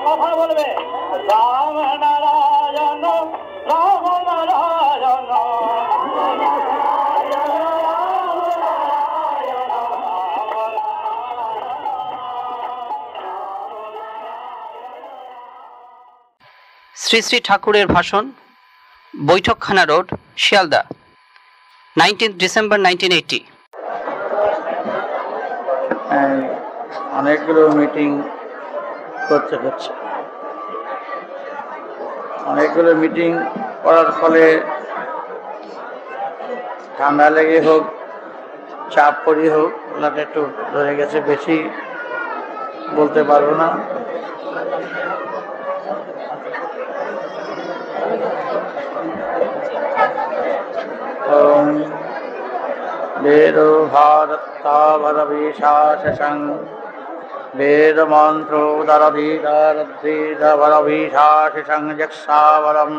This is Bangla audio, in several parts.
কথা বলবে রাম নারায়ণ রাম নারায়ণ শ্রী শ্রী ঠাকুরের ভাষণ, বৈঠকখানা রোড, শিয়ালদা, 19 ডিসেম্বর 1980। অনেকগুলো মিটিং করতে হচ্ছে। অনেকগুলো মিটিং করার ফলে ঠান্ডা লেগে হোক, চাপ পড়ি হোক, ওনাটা একটু ধরে গেছে, বেশি বলতে পারবো না। বেদো ভারতাবরবিশাসং বেদ মন্ত্র দরধীরধীরভরবিশাসং যক্ষাবরম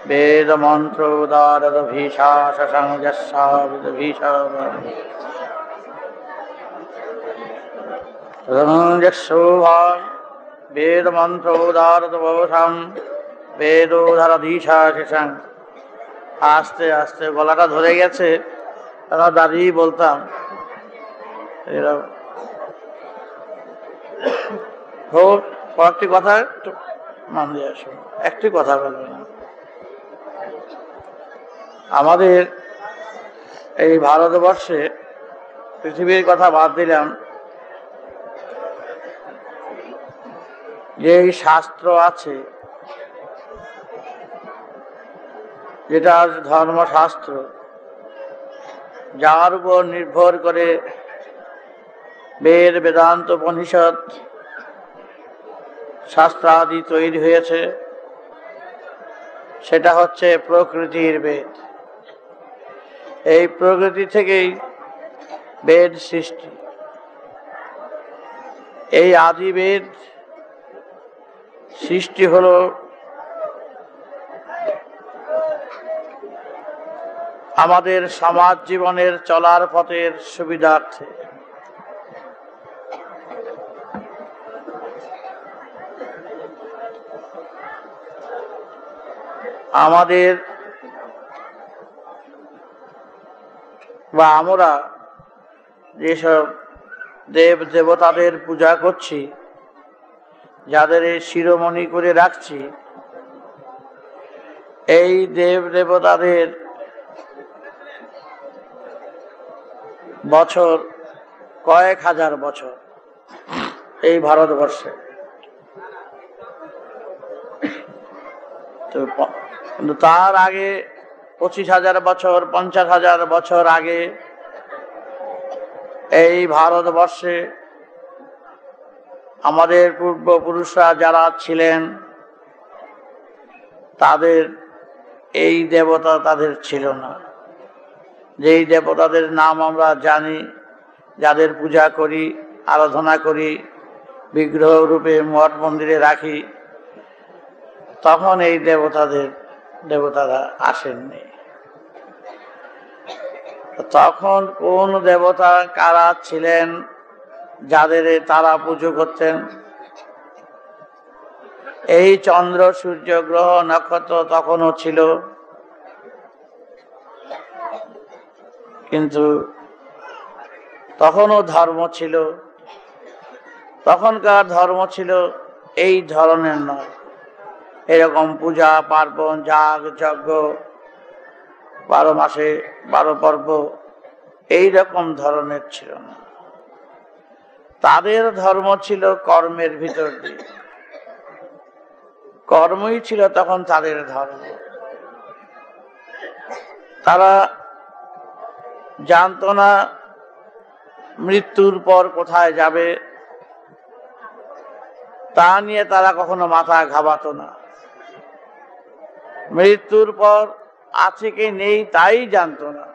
বেদ মন্ত্র দরধীশাসং যক্ষাবরম যক্ষোভার বেদ মন্ত্র দরধবসম বেদোধরধীশাসং। আস্তে আস্তে গলাটা ধরে গেছে, আমরা দাঁড়িয়ে বলতাম। হোক, কয়েকটি কথা একটু মান দিয়ে আসুন, একটি কথা বলবে না। আমাদের এই ভারতবর্ষে, পৃথিবীর কথা বাদ দিলাম, যে শাস্ত্র আছে, যেটা ধর্মশাস্ত্র, যার উপর নির্ভর করে বেদ বেদান্ত উপনিষদ শাস্ত্রাদি তৈরি হয়েছে, সেটা হচ্ছে প্রকৃতির বেদ। এই প্রকৃতি থেকেই বেদ সৃষ্টি। এই আদি বেদ সৃষ্টি হলো আমাদের সমাজ জীবনের চলার পথের সুবিধার্থে। আমাদের বা আমরা যেসব দেব দেবতাদের পূজা করছি, যাদের শিরোমণি করে রাখছি, এই দেব দেবতাদের বছর কয়েক হাজার বছর এই ভারতবর্ষে। তো কিন্তু তার আগে 25,000 বছর, 50,000 বছর আগে এই ভারতবর্ষে আমাদের পূর্বপুরুষরা যারা ছিলেন, তাদের এই দেবতা তাদের ছিল না। যেই দেবতাদের নাম আমরা জানি, যাদের পূজা করি, আরাধনা করি, বিগ্রহ রূপে মঠ মন্দিরে রাখি, তখন এই দেবতারা আসেননি। তখন কোন দেবতা কারা ছিলেন যাদের তারা পুজো করতেন? এই চন্দ্র সূর্য গ্রহ নক্ষত্র তখনও ছিল, কিন্তু তখনও ধর্ম ছিল। তখনকার ধর্ম ছিল এই ধরনের নয়, এরকম পূজা পার্বণ, যাগ যজ্ঞ, 12 মাসে 12 পর্ব, এইরকম ধরনের ছিল না। তাদের ধর্ম ছিল কর্মের ভিতর দিয়ে। কর্মই ছিল তখন তাদের ধর্ম। তারা জানতো না মৃত্যুর পর কোথায় যাবে, তা নিয়ে তারা কখনো মাথা ঘামাতো না। মৃত্যুর পর আছে কি নেই তাই জানতো না।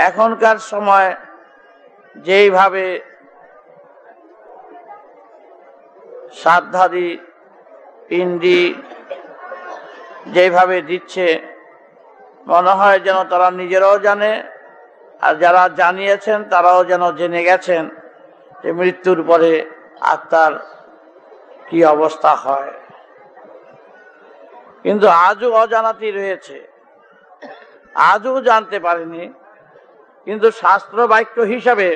এখনকার সময় যেইভাবে শ্রাদ্ধাদি পিণ্ডি যেভাবে দিচ্ছে, মনে হয় যেন তারা নিজেরাও জানে, আর যারা জানিয়েছেন তারাও যেন জেনে গেছেন যে মৃত্যুর পরে আত্মার কি অবস্থা হয়। কিন্তু আজও অজানাতি রয়েছে, আজও জানতে পারেনি। কিন্তু শাস্ত্র বাক্য হিসাবে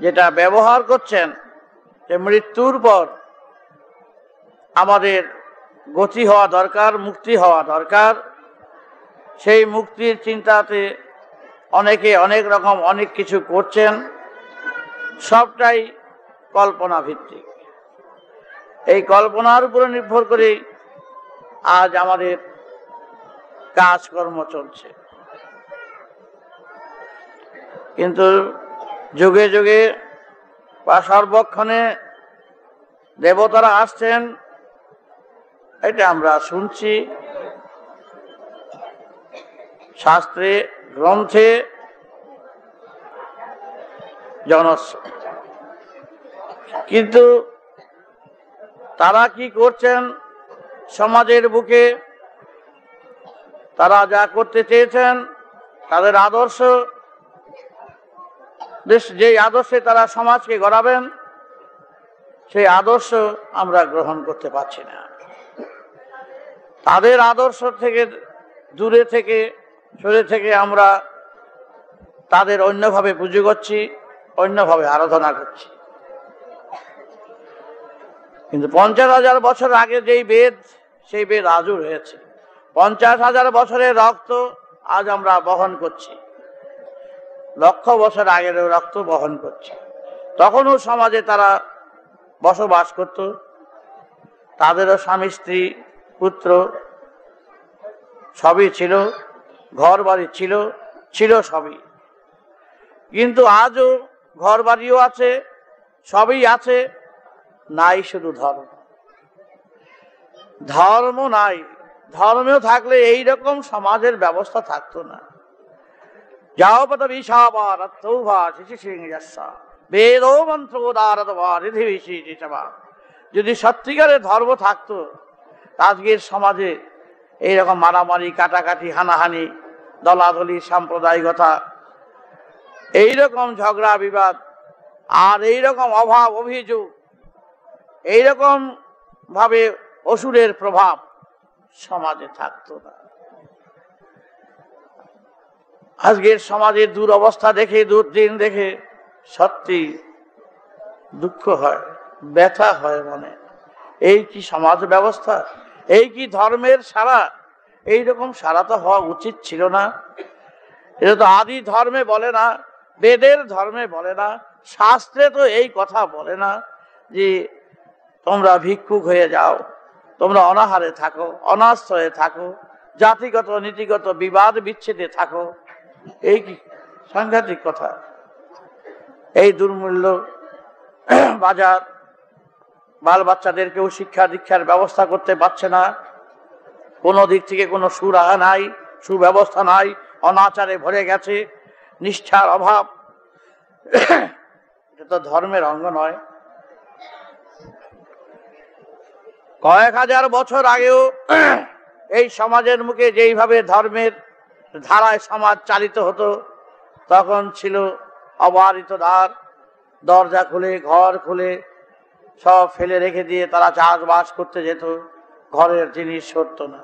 যেটা ব্যবহার করছেন যে মৃত্যুর পর আমাদের গতি হওয়া দরকার, মুক্তি হওয়া দরকার, সেই মুক্তির চিন্তাতে অনেকে অনেক রকম অনেক কিছু করছেন, সবটাই কল্পনা ভিত্তিক। এই কল্পনার উপরে নির্ভর করে আজ আমাদের কাজকর্ম চলছে। কিন্তু যুগে যুগে বা সর্বক্ষণে দেবতারা আসছেন, এটা আমরা শুনছি শাস্ত্রে, গ্রন্থে, জনস্ব। কিন্তু তারা কি করছেন সমাজের বুকে? তারা যা করতে চেয়েছেন, তাদের আদর্শ, যে আদর্শে তারা সমাজকে গড়াবেন, সেই আদর্শ আমরা গ্রহণ করতে পারছি না। তাদের আদর্শ থেকে দূরে থেকে, সরে থেকে আমরা তাদের অন্যভাবে পুজো করছি, অন্যভাবে আরাধনা করছি। কিন্তু 50,000 বছর আগে যেই বেদ, সেই বেদ আজও রয়েছে। 50,000 বছরের রক্ত আজ আমরা বহন করছি, লক্ষ বছর আগের রক্ত বহন করছি। তখনও সমাজে তারা বসবাস করত, তাদেরও স্বামী স্ত্রী পুত্র সবই ছিল, ঘর বাড়ি ছিল, ছিল সবই। কিন্তু আজও ঘর বাড়িও আছে, সবই আছে, নাই শুধু ধর্ম। ধর্ম নাই। ধর্মেও থাকলে এই রকম সমাজের ব্যবস্থা থাকতো না। যাও পদ বিষাবার আত্মভা শিশি সিংহা বেদ মন্ত্র যদি সত্যিকারের ধর্ম থাকতো, আজকের সমাজে এইরকম মারামারি, কাটাকাটি, হানাহানি, দলাদলি, সাম্প্রদায়িকতা, এইরকম ঝগড়া বিবাদ আর এইরকম অভাব অভিযোগ, এইরকম ভাবে অসুরের প্রভাব সমাজে থাকতো না। আজকের সমাজের দুরবস্থা দেখে, দুর্দিন দেখে সত্যি দুঃখ হয়, ব্যথা হয় মনে। এই কি সমাজ ব্যবস্থা? এই কি ধর্মের সারা? এইরকম সারা তো হওয়া উচিত ছিল না। এটা তো আদি ধর্মে বলে না, বেদের ধর্মে বলে না, শাস্ত্রে তো এই কথা বলে না যে তোমরা ভিক্ষুক হয়ে যাও, তোমরা অনাহারে থাকো, অনাশ্রয়ে থাকো, জাতিগত নীতিগত বিবাদ বিচ্ছেদে থাকো। এই কি সাংঘাতিক কথা! এই দুর্মূল্য বাজার, বাল বাচ্চাদেরকেও শিক্ষা দীক্ষার ব্যবস্থা করতে পারছে না, কোনো দিক থেকে কোনো সুরাহা নাই, সুব্যবস্থা নাই, অনাচারে ভরে গেছে, নিষ্ঠার অভাব। এটা তো ধর্মের অঙ্গ নয়। কয়েক হাজার বছর আগেও এই সমাজের মুখে যেইভাবে ধর্মের ধারায় সমাজ চালিত হতো, তখন ছিল অবারিত দ্বার, দরজা খুলে, ঘর খুলে সব ফেলে রেখে দিয়ে তারা চাষবাস করতে যেত, ঘরের জিনিস সরত না।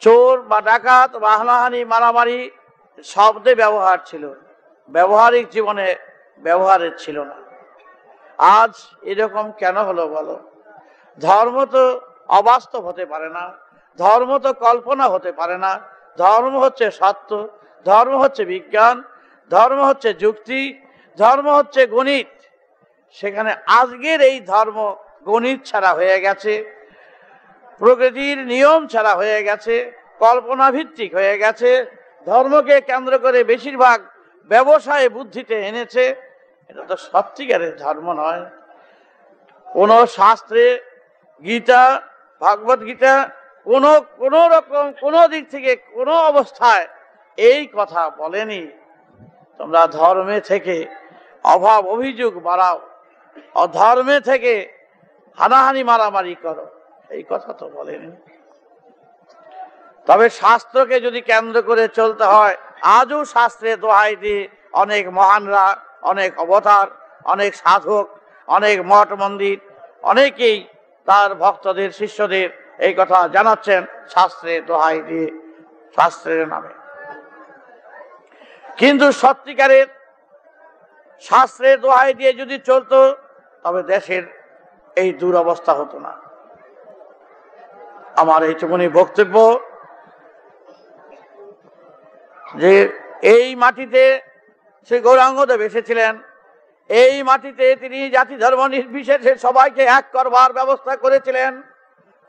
চোর বা ডাকাত বা হানাহানি, মারামারি শব্দে ব্যবহার ছিল, ব্যবহারিক জীবনে ব্যবহারের ছিল না। আজ এরকম কেন হলো বলো? ধর্ম তো অবাস্তব হতে পারে না, ধর্ম তো কল্পনা হতে পারে না। ধর্ম হচ্ছে সত্য, ধর্ম হচ্ছে বিজ্ঞান, ধর্ম হচ্ছে যুক্তি, ধর্ম হচ্ছে গণিত। সেখানে আজকের এই ধর্ম গণিত ছাড়া হয়ে গেছে, প্রকৃতির নিয়ম ছাড়া হয়ে গেছে, কল্পনা ভিত্তিক হয়ে গেছে। ধর্মকে কেন্দ্র করে বেশিরভাগ ব্যবসায় বুদ্ধিতে এনেছে। এটা তো সত্যিকারের ধর্ম নয়। কোন শাস্ত্রে, গীতা, ভাগবত গীতা কোন রকম কোন দিক থেকে কোন অবস্থায় এই কথা বলেনি তোমরা ধর্মে থেকে অভাব অভিযোগ বাড়াও, অধর্মে থেকে হানাহানি মারামারি করো, এই কথা তো বলেনি। তবে শাস্ত্রকে যদি কেন্দ্র করে চলতে হয়, আজও শাস্ত্রে দোহাই দিয়ে অনেক মহানরা, অনেক অবতার, অনেক সাধক, অনেক মঠ মন্দির, অনেকেই তার ভক্তদের শিষ্যদের এই কথা জানাচ্ছেন শাস্ত্রে দোহাই দিয়ে, শাস্ত্রের নামে। কিন্তু সত্যিকারের শাস্ত্রের দোহাই দিয়ে যদি চলতো, তবে দেশের এই দুরবস্থা হতো না। আমার এইটুকুনি বক্তব্য যে এই মাটিতে শ্রী গৌরাঙ্গদেব এসেছিলেন, এই মাটিতে তিনি জাতি ধর্ম নির্বিশেষে সবাইকে এক করবার ব্যবস্থা করেছিলেন।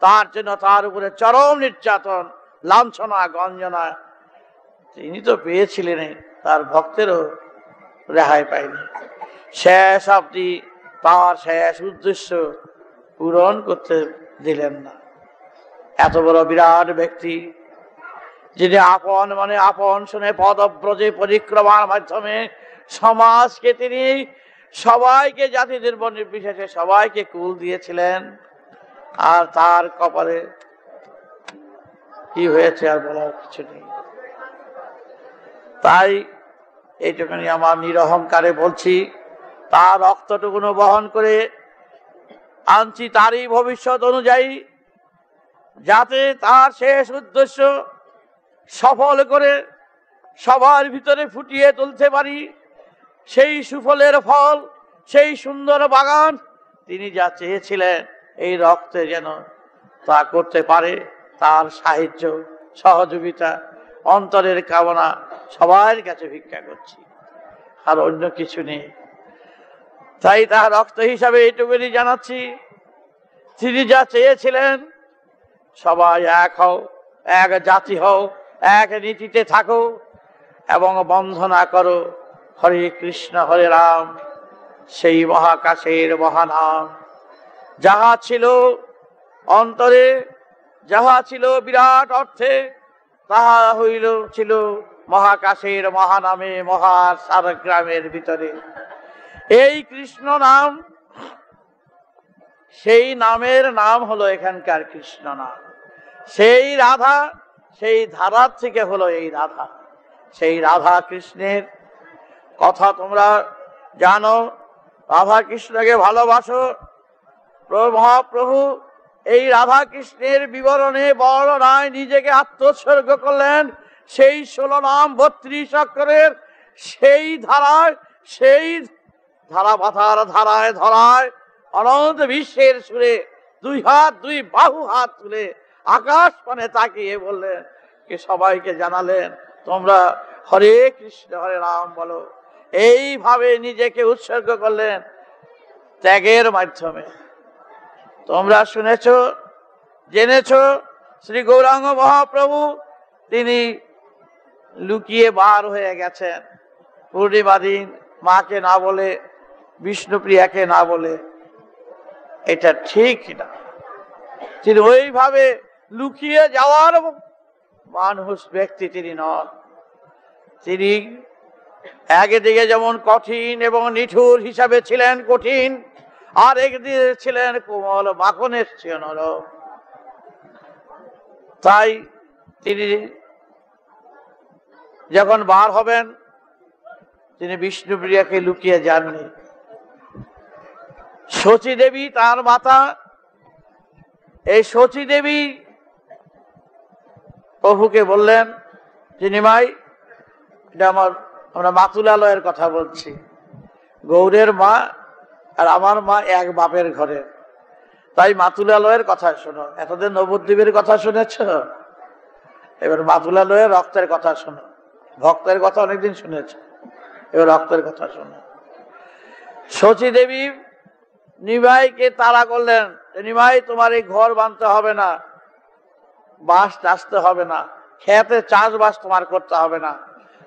তার জন্য তার উপরে চরম নির্যাতন, লাঞ্ছনা, গঞ্জনা তিনি তো পেয়েছিলেন, তার ভক্তেরও রেহাই পায়নি। শেষ অবধি তার শেষ উদ্দেশ্য পূরণ করতে দিলেন না। এত বড় বিরাট ব্যক্তি, যিনি আপন মানে আপন শুনে পদব্রজে পরিক্রমার মাধ্যমে সমাজকে তিনি সবাইকে, জাতি ধর্ম নির্বিশেষে সবাইকে কুল দিয়েছিলেন, আর তার কপালে কি হয়েছে আর বলার কিছু নেই। তাই এইটুকুনি আমার নিরহংকারে বলছি, তার রক্তটুকুনো বহন করে আনছি তারই ভবিষ্যৎ অনুযায়ী, যাতে তার শেষ উদ্দেশ্য সফল করে সবার ভিতরে ফুটিয়ে তুলতে পারি। সেই সুফলের ফল, সেই সুন্দর বাগান তিনি যা চেয়েছিলেন এই রক্তে যেন তা করতে পারে, তার সাহায্য সহযোগিতা অন্তরের কামনা সবার কাছে ভিক্ষা করছি, আর অন্য কিছু নেই। তাই তার রক্ত হিসাবে এইটুকুনি জানাচ্ছি, তিনি যা চেয়েছিলেন সবাই এক হও, এক জাতি হও, এক নীতিতে থাকো এবং বন্ধনা করো হরে কৃষ্ণ হরে রাম, সেই মহাকাশের মহানাম। যাহা ছিল অন্তরে, যাহা ছিল বিরাট অর্থে, তাহা হইল ছিল মহাকাশের মহানামে, মহাসারগ্রামের ভিতরে। এই কৃষ্ণ নাম, সেই নামের নাম হলো এখানকার কৃষ্ণ নাম। সেই রাধা, সেই ধারার থেকে হলো এই রাধা। সেই রাধা কৃষ্ণের কথা তোমরা জানো, রাধা কৃষ্ণকে ভালোবাসো। মহাপ্রভু এই রাধা কৃষ্ণের বিবরণে বর্ণনায় নিজেকে আত্মোৎসর্গ করলেন। সেই 16 নাম 32 অক্ষরের সেই ধারায়, সেই ধারাপাথার ধারায় ধরায় অনন্ত বিশ্বের সুরে 2 হাত 2 বাহু হাত তুলে আকাশ পানে তাকিয়ে বললেন, কে সবাইকে জানালেন তোমরা হরে কৃষ্ণ হরে রাম বলো। এইভাবে নিজেকে উৎসর্গ করলেন ত্যাগের মাধ্যমে। তোমরা শুনেছ, জেনেছ, শ্রী গৌরাঙ্গ মহাপ্রভু তিনি লুকিয়ে বার হয়ে গেছেন পূর্ণিমা দিন, মাকে না বলে, বিষ্ণুপ্রিয়াকে না বলে। এটা ঠিক না। তিনি ওইভাবে লুকিয়ে যাওয়ার মানুষ ব্যক্তি তিনি নন। তিনি একদিকে যেমন কঠিন এবং নিঠুর হিসাবে ছিলেন কঠিন, আর একদিকে ছিলেন কোমল মাখনের চেয়ে নরম। তাই তিনি যখন বার হবেন, তিনি বিষ্ণুপ্রিয়াকে লুকিয়ে যাননি। শচী দেবী তার মাতা, এই শচী দেবী প্রভুকে বললেন, যিনি মাই, এটা আমরা মাতুলালয়ের কথা বলছি, গৌরের মা আর আমার মা এক বাপের ঘরে, তাই মাতুলালয়ের কথা শোনো। এতদিন নবদ্বীপের কথা শুনেছ, এবার মাতুলালয়ের রক্তের কথা শোনো। ভক্তের কথা অনেকদিন শুনেছ, এবার রক্তের কথা শোনো। শচী দেবী নিমাইকে তাড়া করলেন, নিমাই তোমার এই ঘর বাঁধতে হবে না, বাঁশ টাসতে হবে না, খেতে চাষবাস তোমার করতে হবে না,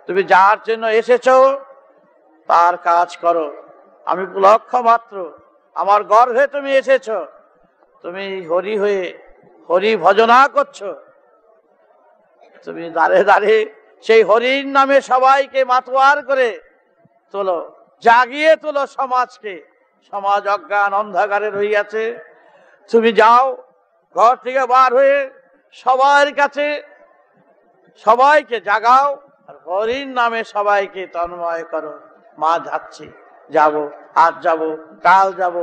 তুমি যার জন্য এসেছো তার কাজ করো। আমি লক্ষ্য মাত্র, আমার গর্ভে তুমি এসেছো, তুমি হরি হয়ে হরি ভজনা করছো, তুমি দাঁড়ে দাঁড়ে সেই হরির নামে সবাইকে মাতোয়ার করে তোলো, জাগিয়ে তোলো সমাজকে। সমাজ অজ্ঞান অন্ধকারে রইয়াছে, তুমি যাও ঘর থেকে বার হয়ে সবার কাছে সবাইকে জাগাও আর হরির নামে সবাইকে তন্ময় করো। মা যাচ্ছি, যাব, আজ যাব, কাল যাব,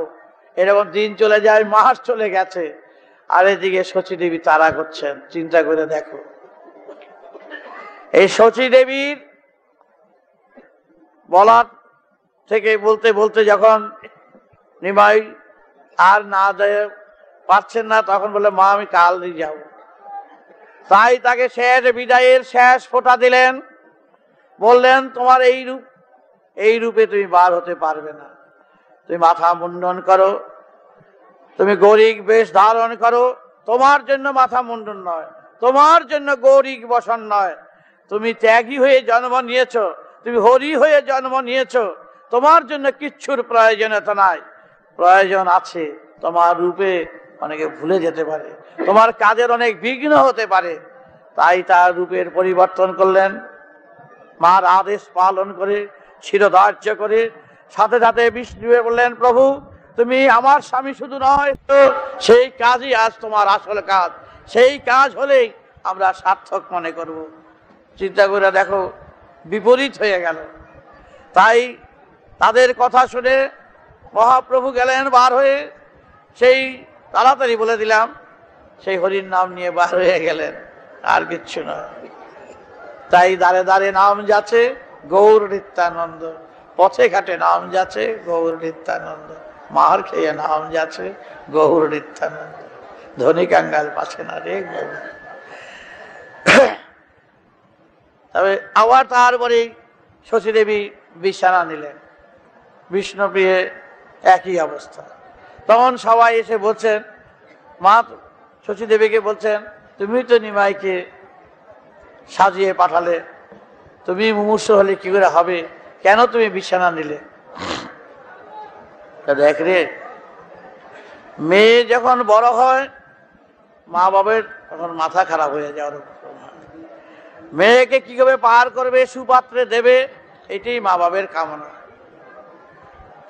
এরকম দিন চলে যায়, মাস চলে গেছে, আর এদিকে শচী দেবী তাড়া করছেন। চিন্তা করে দেখো, এই শচী দেবীর বলার থেকে বলতে বলতে যখন নিমাই আর না দেয় পারছেন না, তখন বলে মা আমি কাল দিয়ে যাব। তাই তাকে শেষ বিদায়ের শেষ ফোঁটা দিলেন, বললেন তোমার এই রূপে তুমি বার হতে পারবে না, তুমি মাথা মুন্ডন করো, তুমি গৌরিক বেশ ধারণ করো। তোমার জন্য মাথা মুন্ডন নয়, তোমার জন্য গৌরিক বসন নয়, তুমি ত্যাগী হয়ে জন্ম নিয়েছো, তুমি হরি হয়ে জন্ম নিয়েছো, তোমার জন্য কিচ্ছুর প্রয়োজনীয়তা নাই। প্রয়োজন আছে, তোমার রূপে অনেকে ভুলে যেতে পারে, তোমার কাজের অনেক বিঘ্ন হতে পারে। তাই তার রূপের পরিবর্তন করলেন, মার আদেশ পালন করে শিরোধার্য করে সাথে সাথে বিষ্ণু বললেন প্রভু তুমি আমার স্বামী শুধু নয়, তো সেই কাজই আজ তোমার আসল কাজ, সেই কাজ হলেই আমরা সার্থক মনে করব। চিন্তা করে দেখো, বিপরীত হয়ে গেল। তাই তাদের কথা শুনে মহাপ্রভু গেলেন বার হয়ে, সেই তাড়াতাড়ি বলে দিলাম, সেই হরির নাম নিয়ে বার হয়ে গেলেন, আর কিচ্ছু নয়। তাই দাঁড়ে দাঁড়ে নাম যাচ্ছে গৌর নিত্যানন্দ, পথে ঘাটে নাম যাচ্ছে গৌর নিত্যানন্দ, মার খেয়ে নাম যাচ্ছে গৌর নিত্যানন্দ, ধনী কাঙ্গাল পাচ্ছে না রে গৌর। তবে আবার তারপরে শচী দেবী বিছানা নিলেন, বিষ্ণুপ্রিয়ে একই অবস্থা। তখন সবাই এসে বলছেন, মা শচী দেবীকে বলছেন তুমি তো নিমাইকে সাজিয়ে পাঠালে, তুমি মুমূর্ষ হলে কি করে হবে, কেন তুমি বিছানা নিলে? দেখ রে, মেয়ে যখন বড় হয় মা বাবার তখন মাথা খারাপ হয়ে যাওয়ার, মেয়েকে কি করে পার করবে, সুপাত্রে দেবে, এটাই মা বাবার কামনা।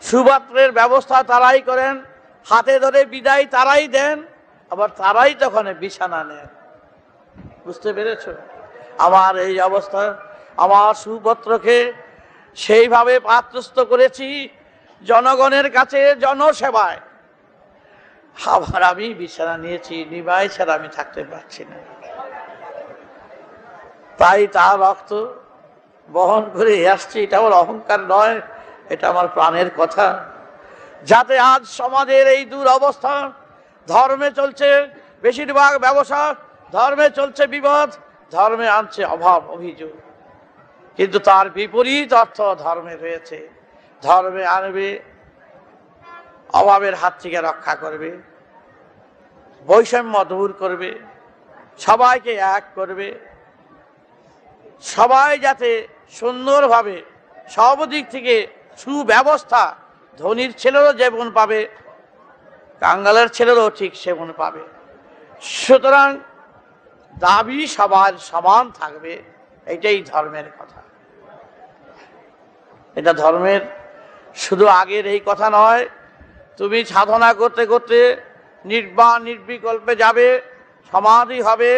সুপাত্রের ব্যবস্থা তারাই করেন, হাতে ধরে বিদায় তারাই দেন, আবার তারাই তখন বিছানা নেন। বুঝতে পেরেছ? আমার এই অবস্থা, আমার সুপত্রকে সেইভাবে পাত্রস্থ করেছি জনগণের কাছে জনসেবায়, আবার আমি বিছানা নিয়েছি, নিমাই ছাড়া আমি থাকতে পারছি না। তাই তার রক্ত বহন করে আসছি, এটা আমার অহংকার নয়, এটা আমার প্রাণের কথা। যাতে আজ সমাজের এই দুরবস্থা, ধর্মে চলছে বেশিরভাগ ব্যবসা, ধর্মে চলছে বিপদ, ধর্মে আনছে অভাব অভিযোগ, কিন্তু তার বিপরীত অর্থ ধর্মে রয়েছে। ধর্মে আনবে অভাবের হাত থেকে রক্ষা করবে, বৈষম্য দূর করবে, সবাইকে এক করবে, সবাই যাতে সুন্দরভাবে সব দিক থেকে সুব্যবস্থা, ধনীর ছেলেরও যেমন পাবে, কাঙ্গালের ছেলেরও ঠিক সেমন পাবে। সুতরাং দাবি সবার সমান থাকবে, এটাই ধর্মের কথা। এটা ধর্মের শুধু আগের এই কথা নয়, তুমি সাধনা করতে করতে নির্বাণ নির্বিকল্পে যাবে, সমাধি হবে,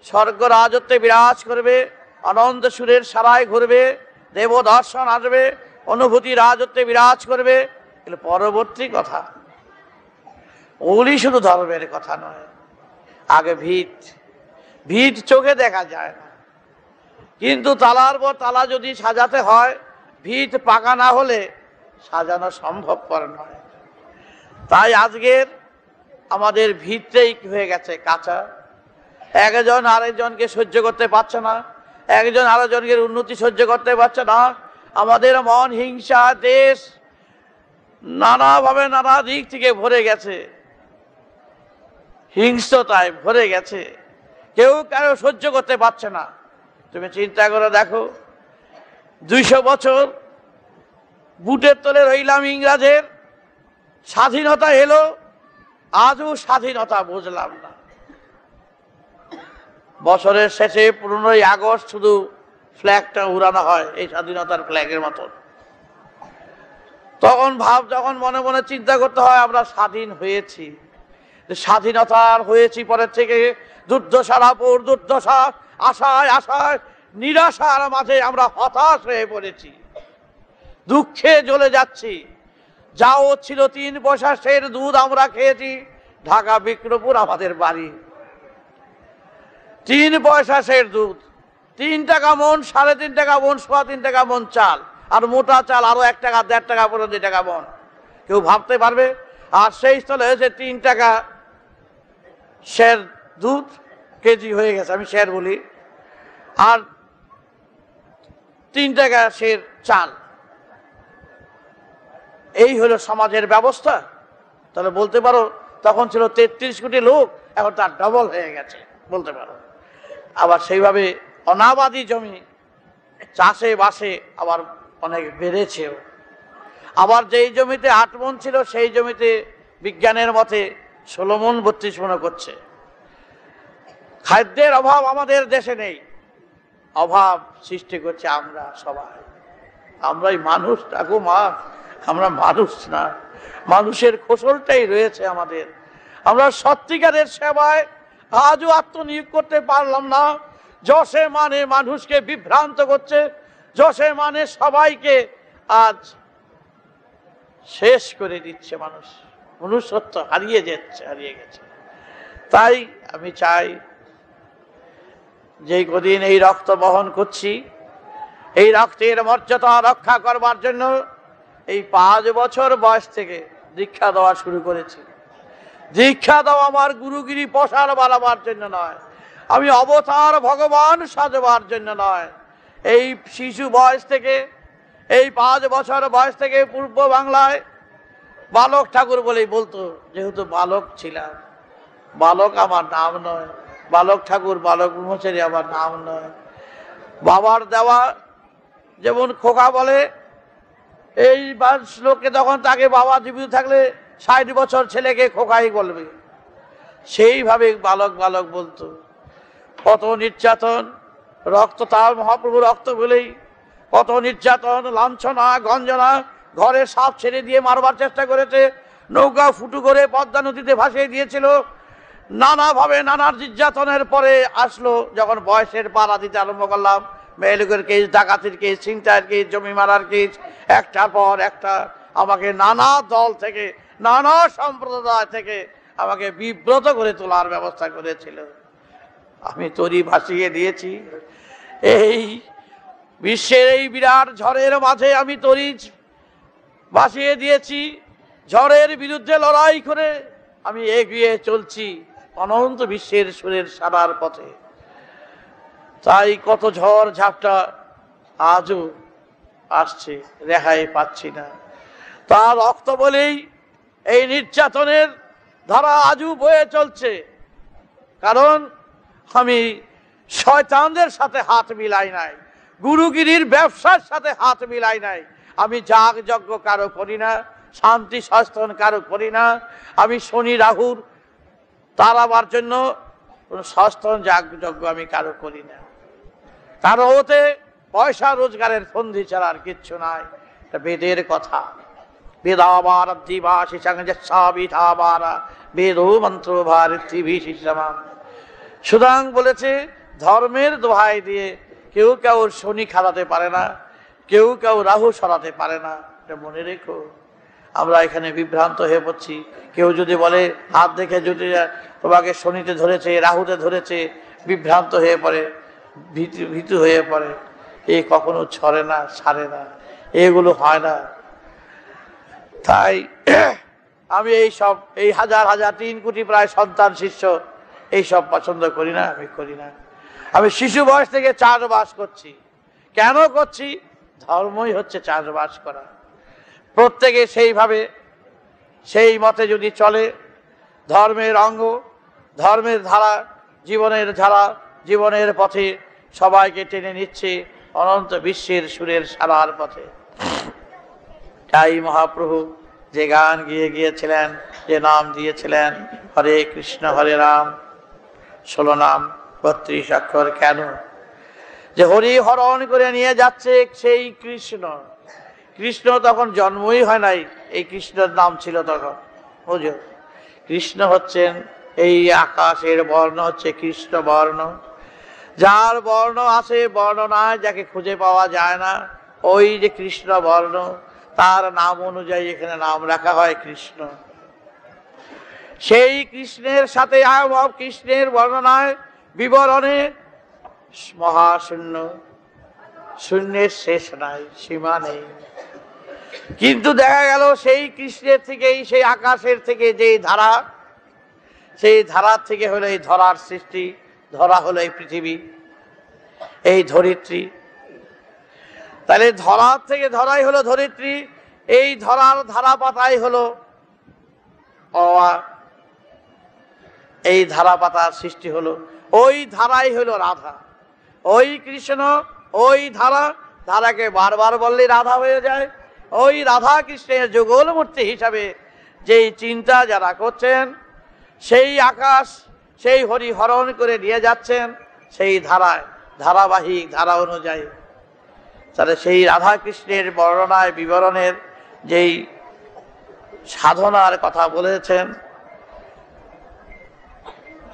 স্বর্গ রাজত্বে বিরাজ করবে, অনন্ত সুরের সারায় ঘুরবে, দেব দর্শন আসবে, অনুভূতি রাজত্বে বিরাজ করবে, এগুলো পরবর্তী কথা। ওগুলি শুধু ধর্মের কথা নয়। আগে ভিত চোখে দেখা যায় না, কিন্তু তালার পর তালা যদি সাজাতে হয়, ভিত পাকা না হলে সাজানো সম্ভবপর নয়। তাই আজকের আমাদের ভিতটাই হয়ে গেছে কাঁচা, একজন আরেকজনকে সহ্য করতে পারছে না, একজন আরেকজনকে উন্নতি সহ্য করতে পারছে না। আমাদের মন হিংসা, দেশ নানাভাবে নানা দিক থেকে ভরে গেছে, হিংস্রতায় ভরে গেছে, কেউ কারো সহ্য করতে পারছে না। তুমি চিন্তা করে দেখো, 200 বছর বুটের তলে রইলাম ইংরাজের, স্বাধীনতা এলো, আজও স্বাধীনতা বুঝলাম না। বছরের শেষে 15ই আগস্ট শুধু ফ্ল্যাগটা উড়ানো হয় এই স্বাধীনতার ফ্ল্যাগের মতন। তখন যখন মনে মনে চিন্তা করতে হয় আমরা স্বাধীন হয়েছি, স্বাধীনতার হয়েছি পরের থেকে দুর্দশার উপর দুর্দশা, আশায় আশায় নিরাশার মাঝে আমরা হতাশ হয়ে পড়েছি, দুঃখে জ্বলে যাচ্ছি। যাও ছিল 3 পয়সা সের দুধ আমরা খেয়েছি, ঢাকা বিক্রমপুর আমাদের বাড়ি। 3 পয়সা সের দুধ, 3 টাকা মন, 3.5 টাকা মন, 3.25 টাকা মন চাল, আর মোটা চাল আরো 1 টাকা 1.5 টাকা 2 টাকা মন। কেউ ভাবতে পারবে? আর সেই স্থলে হয়েছে 3 টাকা সের দুধ কেজি হয়ে গেছে, আমি সের বলি, আর 3 টাকা সের চাল। এই হলো সমাজের ব্যবস্থা। তাহলে বলতে পারো তখন ছিল 33 কোটি লোক, এখন তার ডবল হয়ে গেছে বলতে পারো। আবার সেইভাবে অনাবাদি জমি চাষে বাসে আবার অনেক বেড়েছেও। আবার যেই জমিতে 8 মণ ছিল সেই জমিতে বিজ্ঞানের মতে 16 মণ 32 মণ করছে। খাদ্যের অভাব আমাদের দেশে নেই, অভাব সৃষ্টি করছে আমরা সবাই। আমরাই মানুষ থাকো মা, আমরা মানুষ না, মানুষের খোসলটাই রয়েছে আমাদের। আমরা সত্যিকারের সেবায় আজও আত্মনিয়োগ করতে পারলাম না। যশে মানে মানুষকে বিভ্রান্ত করছে, যশে মানে সবাইকে আজ শেষ করে দিচ্ছে। মানুষ মনুষ্যত্ব হারিয়ে গেছে। তাই আমি চাই যে কদিন এই রক্ত বহন করছি, এই রক্তের মর্যাদা রক্ষা করবার জন্য এই 5 বছর বয়স থেকে দীক্ষা দেওয়া শুরু করেছি। দীক্ষা দেওয়া আমার গুরুগিরি প্রসার বাড়াবার জন্য নয়, আমি অবতার ভগবান সাজবার জন্য নয়। এই শিশু বয়স থেকে, এই 5 বছর বয়স থেকে পূর্ব বাংলায় বালক ঠাকুর বলেই বলতো, যেহেতু বালক ছিলাম। বালক আমার নাম নয়, বালক ঠাকুর বালক ব্রহ্মচারী আমার নাম নয়। বাবার দেওয়া, যেমন খোকা বলে, এই লোকে তখন তাকে বাবা জীবিত থাকলে 60 বছর ছেলেকে খোকাই বলবে, সেইভাবে বালক বালক বলতো। কত নির্যাতন, রক্ত তার মহাপ্রভু রক্ত বলেই কত নির্যাতন, লাঞ্ছনা, গঞ্জনা, ঘরে সাপ ছেড়ে দিয়ে মারবার চেষ্টা করেছে, নৌকা ফুটু করে পদ্মা নদীতে ভাসিয়ে দিয়েছিল। নানাভাবে নানা নির্যাতনের পরে আসলো যখন বয়সের পাড়া দিতে আরম্ভ করলাম, মেয়েলোকের কেস, ডাকাতির কেস, ছিনতাইয়ের কেস, জমি মারার কেস, একটার পর একটা আমাকে নানা দল থেকে, নানা সম্প্রদায় থেকে আমাকে বিব্রত করে তোলার ব্যবস্থা করেছিল। আমি তরি ভাসিয়ে দিয়েছি। এই বিশ্বের এই বিরাট ঝড়ের মাঝে আমি তরি ভাসিয়ে দিয়েছি। ঝড়ের বিরুদ্ধে লড়াই করে আমি এগিয়ে চলছি অনন্ত বিশ্বের সুরের সারার পথে। তাই কত ঝড় ঝাপটা আজও আসছে, রেহাই পাচ্ছি না। তার রক্ত বলেই এই নির্যাতনের ধারা আজও বয়ে চলছে। কারণ আমি শয়তানদের সাথে হাত মিলাই নাই, গুরুগিরির ব্যবসার সাথে হাত মিলাই নাই। আমি যাগ যজ্ঞ কারো করি না, শান্তি সস্থান কারো করি না। আমি শনি রাহুর তাড়াবার জন্য সস্থান যাগ যজ্ঞ আমি কারো করি না। কারো ওতে পয়সা রোজগারের ফন্দি ছাড়ার কিচ্ছু নাই। এটা বেদের কথা। বেদাবার দিবাসী সাবিধাবারা বেদো মন্ত্র ভারতী বিশিষ্টাম। সুতরাং বলেছে, ধর্মের দোহাই দিয়ে কেউ কেউ শনি খালাতে পারে না, কেউ কেউ রাহু সরাতে পারে না। এটা মনে রেখো। আমরা এখানে বিভ্রান্ত হয়ে পড়ছি। কেউ যদি বলে হাত দেখে যদি তোমাকে শনিতে ধরেছে, রাহুতে ধরেছে, বিভ্রান্ত হয়ে পড়ে, ভীতু হয়ে পড়ে। এ কখনো ছড়ে না, ছাড়ে না, এগুলো হয় না। তাই আমি এই হাজার হাজার 3 কোটি প্রায় সন্তান শিষ্য এইসব পছন্দ করি না, আমি করি না। আমি শিশু বয়স থেকে চাষবাস করছি। কেন করছি? ধর্মই হচ্ছে চাষবাস করা। প্রত্যেকে সেইভাবে সেই মতে যদি চলে, ধর্মের অঙ্গ, ধর্মের ধারা, জীবনের পথে সবাইকে টেনে নিচ্ছে অনন্ত বিশ্বের সুরের সারার পথে। তাই মহাপ্রভু যে গান গিয়েছিলেন, যে নাম দিয়েছিলেন, হরে কৃষ্ণ হরে রাম, 16 নাম 32 অক্ষর। কেন? যে হরি হরণ করে নিয়ে যাচ্ছে সেই কৃষ্ণ। কৃষ্ণ তখন জন্মই হয় নাই, এই কৃষ্ণের নাম ছিল তখন, বুঝো। কৃষ্ণ হচ্ছেন এই আকাশের বর্ণ হচ্ছে কৃষ্ণ বর্ণ, যার বর্ণ আছে বর্ণ নাই, যাকে খুঁজে পাওয়া যায় না, ওই যে কৃষ্ণ বর্ণ, তার নাম অনুযায়ী এখানে নাম রাখা হয় কৃষ্ণ। সেই কৃষ্ণের সাথে আবির্ভাব, কৃষ্ণের বর্ণনায় বিবরণে মহাশূন্য, শূন্যের শেষ নাই, সীমা নেই। কিন্তু দেখা গেল সেই কৃষ্ণের থেকেই, সেই আকাশের থেকে যেই ধারা, সেই ধারার থেকে হলো এই ধরার সৃষ্টি। ধরা হলো এই পৃথিবী, এই ধরিত্রী। তাহলে ধরার থেকে ধরাই হলো ধরিত্রী, এই ধরার ধারা পাতাই হলো অওয়া, এই ধারা পাতার সৃষ্টি হলো, ওই ধারাই হলো রাধা, ওই কৃষ্ণ, ওই ধারা। ধারাকে বারবার বললে রাধা হয়ে যায়। ওই রাধা কৃষ্ণের যুগল মূর্তি হিসাবে যেই চিন্তা যারা করছেন, সেই আকাশ, সেই হরিহরণ করে নিয়ে যাচ্ছেন সেই ধারায়, ধারাবাহিক ধারা অনুযায়ী। তাহলে সেই রাধা কৃষ্ণের বর্ণনায় বিবরণের যেই সাধনার কথা বলেছেন,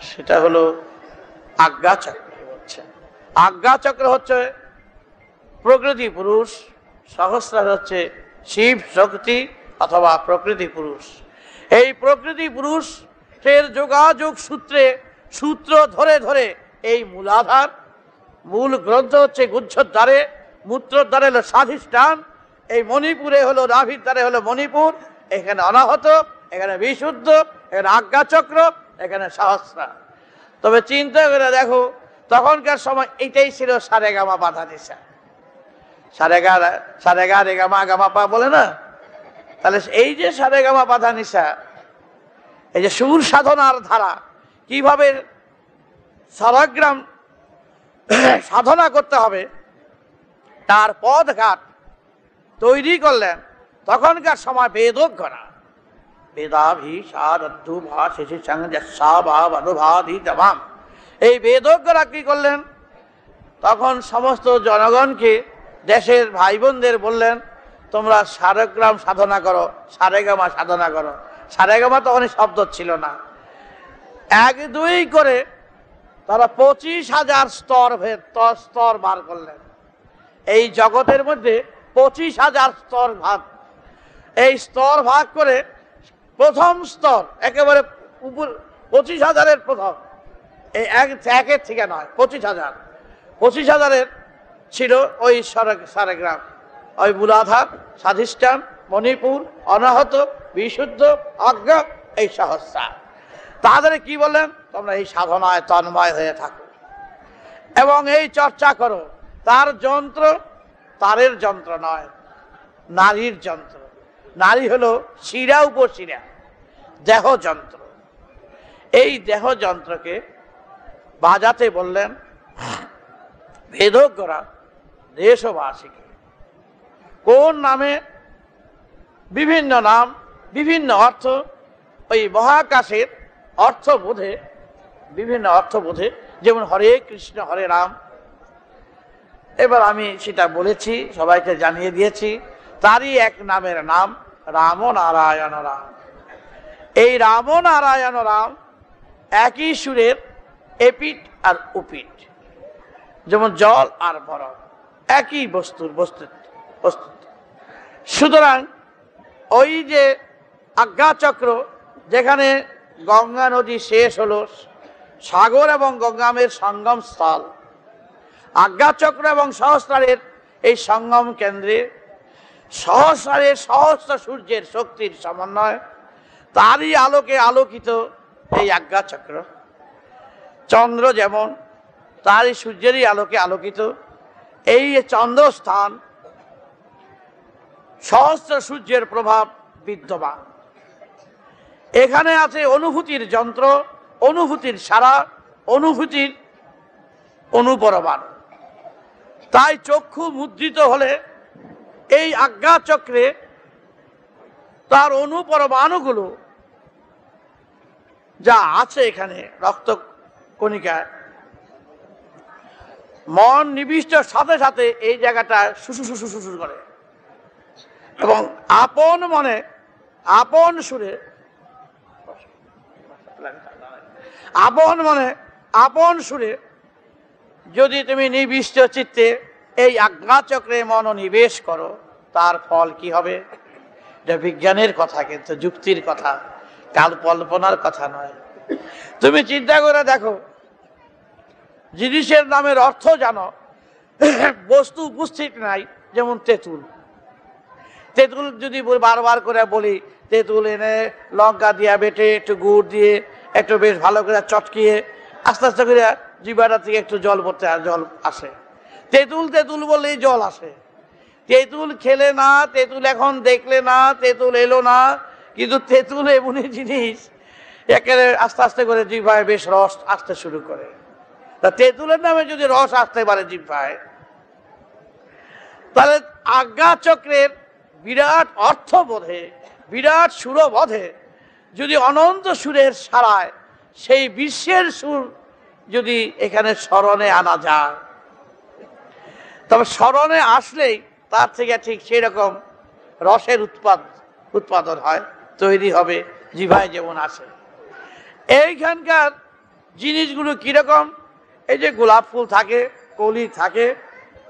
সেটা হলো আজ্ঞাচক্র। হচ্ছে আজ্ঞাচক্র হচ্ছে প্রকৃতি পুরুষ, সহস্রার হচ্ছে শিব শক্তি অথবা প্রকৃতি পুরুষ। এই প্রকৃতি পুরুষের যোগাযোগ সূত্রে, সূত্র ধরে ধরে এই মূলাধার, মূল গ্রন্থ হচ্ছে গুহ্যদ্বারে, মূত্রদ্বারে হলো স্বাধিষ্ঠান, এই মণিপুরে হলো নাভির দ্বারে হলো মণিপুর, এখানে অনাহত, এখানে বিশুদ্ধ, এখানে আজ্ঞাচক্র, এখানে সহস্রা। তবে চিন্তা করে দেখো, তখনকার সময় এটাই ছিল সারেগামা বাধা নিশা। সারেগা রেগামা গামাপা বলে না, তাহলে এই যে সারেগামা বাধা নিশা, এই যে সুর সাধনার ধারা, কিভাবে সারাগ্রাম সাধনা করতে হবে তার পথঘাট তৈরি করলেন তখনকার সময় বেদজ্ঞরা। এই বেদজ্ঞরা কি করলেন, তখন সমস্ত জনগণকে, দেশের ভাই বোনদের বললেন, তোমরা সারগ্রাম সাধনা করো, সারেগামা সাধনা করো। সারেগামা তখন শব্দ ছিল না। 1-2 করে তারা 25,000 স্তর বার করলেন। এই জগতের মধ্যে 25,000 স্তর ভাগ। এই স্তর ভাগ করে প্রথম স্তর একেবারে উপর 25,000-এর প্রথম, এই একের থেকে নয়, 25,000। 25,000-এর ছিল ওই সারেগ্রাম, ওই মূলাধার, স্বাধিষ্ঠান, মণিপুর, অনাহত, বিশুদ্ধ, আজ্ঞা, এই সহস্রা। তাদের কি বললেন, তোমরা এই সাধনায় তন্ময় হয়ে থাকো এবং এই চর্চা করো। তার যন্ত্র তারের যন্ত্র নয়, নারীর যন্ত্র। নারী হলো শিরা উপশিরা, দেহ যন্ত্র। এই দেহ যন্ত্রকে বাজাতে বললেন বেদজ্ঞরা দেশবাসীকে। কোন নামে? বিভিন্ন নাম, বিভিন্ন অর্থ। ওই মহাকাশের অর্থবোধে, বিভিন্ন অর্থবোধে, যেমন হরে কৃষ্ণ হরে রাম। এবার আমি সেটা বলেছি, সবাইকে জানিয়ে দিয়েছি। তারই এক নামের নাম রাম নারায়ণ রাম। এই রাম নারায়ণ রাম একই সুরের এপিঠ আর উপিঠ, যেমন জল আর বরফ, একই বস্তুর বস্তু। সুতরাং ওই যে আজ্ঞাচক্র, যেখানে গঙ্গা নদী শেষ হলো, সাগর এবং গঙ্গামের সঙ্গম স্থল, আজ্ঞাচক্র এবং সহস্রারের এই সঙ্গম কেন্দ্রে সহস্রারের সহস্র সূর্যের শক্তির সমন্বয়, তারই আলোকে আলোকিত এই আজ্ঞাচক্র। চন্দ্র যেমন তারই সূর্যেরই আলোকে আলোকিত, এই চন্দ্রস্থান সহস্র সূর্যের প্রভাব বিদ্যমান। এখানে আছে অনুভূতির যন্ত্র, অনুভূতির সারা, অনুভূতির অনুপরমাণু। তাই চক্ষু মুদ্রিত হলে এই আজ্ঞাচক্রে তার অনুপরমাণুগুলো যা আছে এখানে রক্ত কণিকায়, মন নিবিষ্ট সাথে সাথে এই জায়গাটা সুসু করে এবং আপন মনে আপন সুরে আপন মনে আপন সুরে যদি তুমি নিবিষ্ট চিত্তে এই আজ্ঞাচক্রে মনোনিবেশ করো, তার ফল কি হবে? এটা বিজ্ঞানের কথা, কিন্তু যুক্তির কথা, কাল কল্পনার কথা নয়। তুমি চিন্তা করে দেখো, জিনিসের নামের অর্থ জানো, বস্তু উপস্থিত নাই। যেমন তেঁতুল, তেঁতুল যদি বারবার করে বলি, তেঁতুল এনে লঙ্কা দিয়ে বেটে একটু গুড় দিয়ে একটু বেশ ভালো করে চটকিয়ে আস্তে আস্তে করে জিভাটা থেকে একটু জল পড়তে জল আসে। তেঁতুল তেঁতুল বললেই জল আসে। তেঁতুল খেলে না, তেঁতুল এখন দেখলে না, তেঁতুল এলো না, কিন্তু তেঁতুল এমনই জিনিস একেবারে আস্তে আস্তে করে জিভায় বেশ রস আসতে শুরু করে। তা তেঁতুলের নামে যদি রস আসতে পারে জিভায়, তাহলে আজ্ঞাচক্রের বিরাট অর্থবোধে, বিরাট সুরবোধে যদি অনন্ত সুরের সারায় সেই বিশ্বের সুর যদি এখানে স্মরণে আনা যায়, তবে স্মরণে আসলেই তার থেকে ঠিক সেই রকম রসের উৎপাদন হয়, তৈরি হবে, জিভায় যেমন আসে। এইখানকার জিনিসগুলো কিরকম? এই যে গোলাপ ফুল থাকে, কলি থাকে,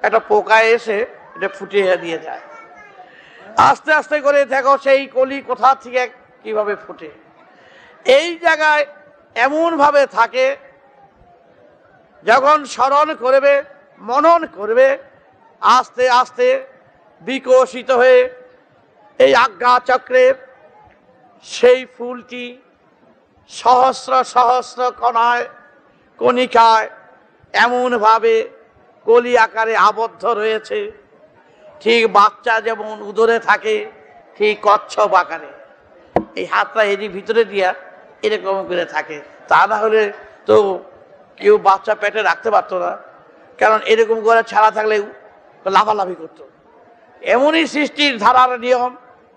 একটা পোকায় এসে এটা ফুটিয়ে দিয়ে যায়। আস্তে আস্তে করে দেখো সেই কলি কোথা থেকে কিভাবে ফুটে। এই জায়গায় এমন ভাবে থাকে, যখন স্মরণ করবে, মনন করবে, আস্তে আস্তে বিকশিত হয়ে এই আজ্ঞাচক্রের সেই ফুলটি সহস্র সহস্র কণায় কণিকায় এমনভাবে কলি আকারে আবদ্ধ রয়েছে, ঠিক বাচ্চা যেমন উদরে থাকে ঠিক কচ্ছপ আকারে। এই হাতটা এরই ভিতরে দিয়া এরকম করে থাকে। তা না হলে তো কেউ বাচ্চা পেটে রাখতে পারতো না, কারণ এরকম করে ছাড়া থাকলে লাফালাফি করতো। এমনই সৃষ্টির ধারার নিয়ম।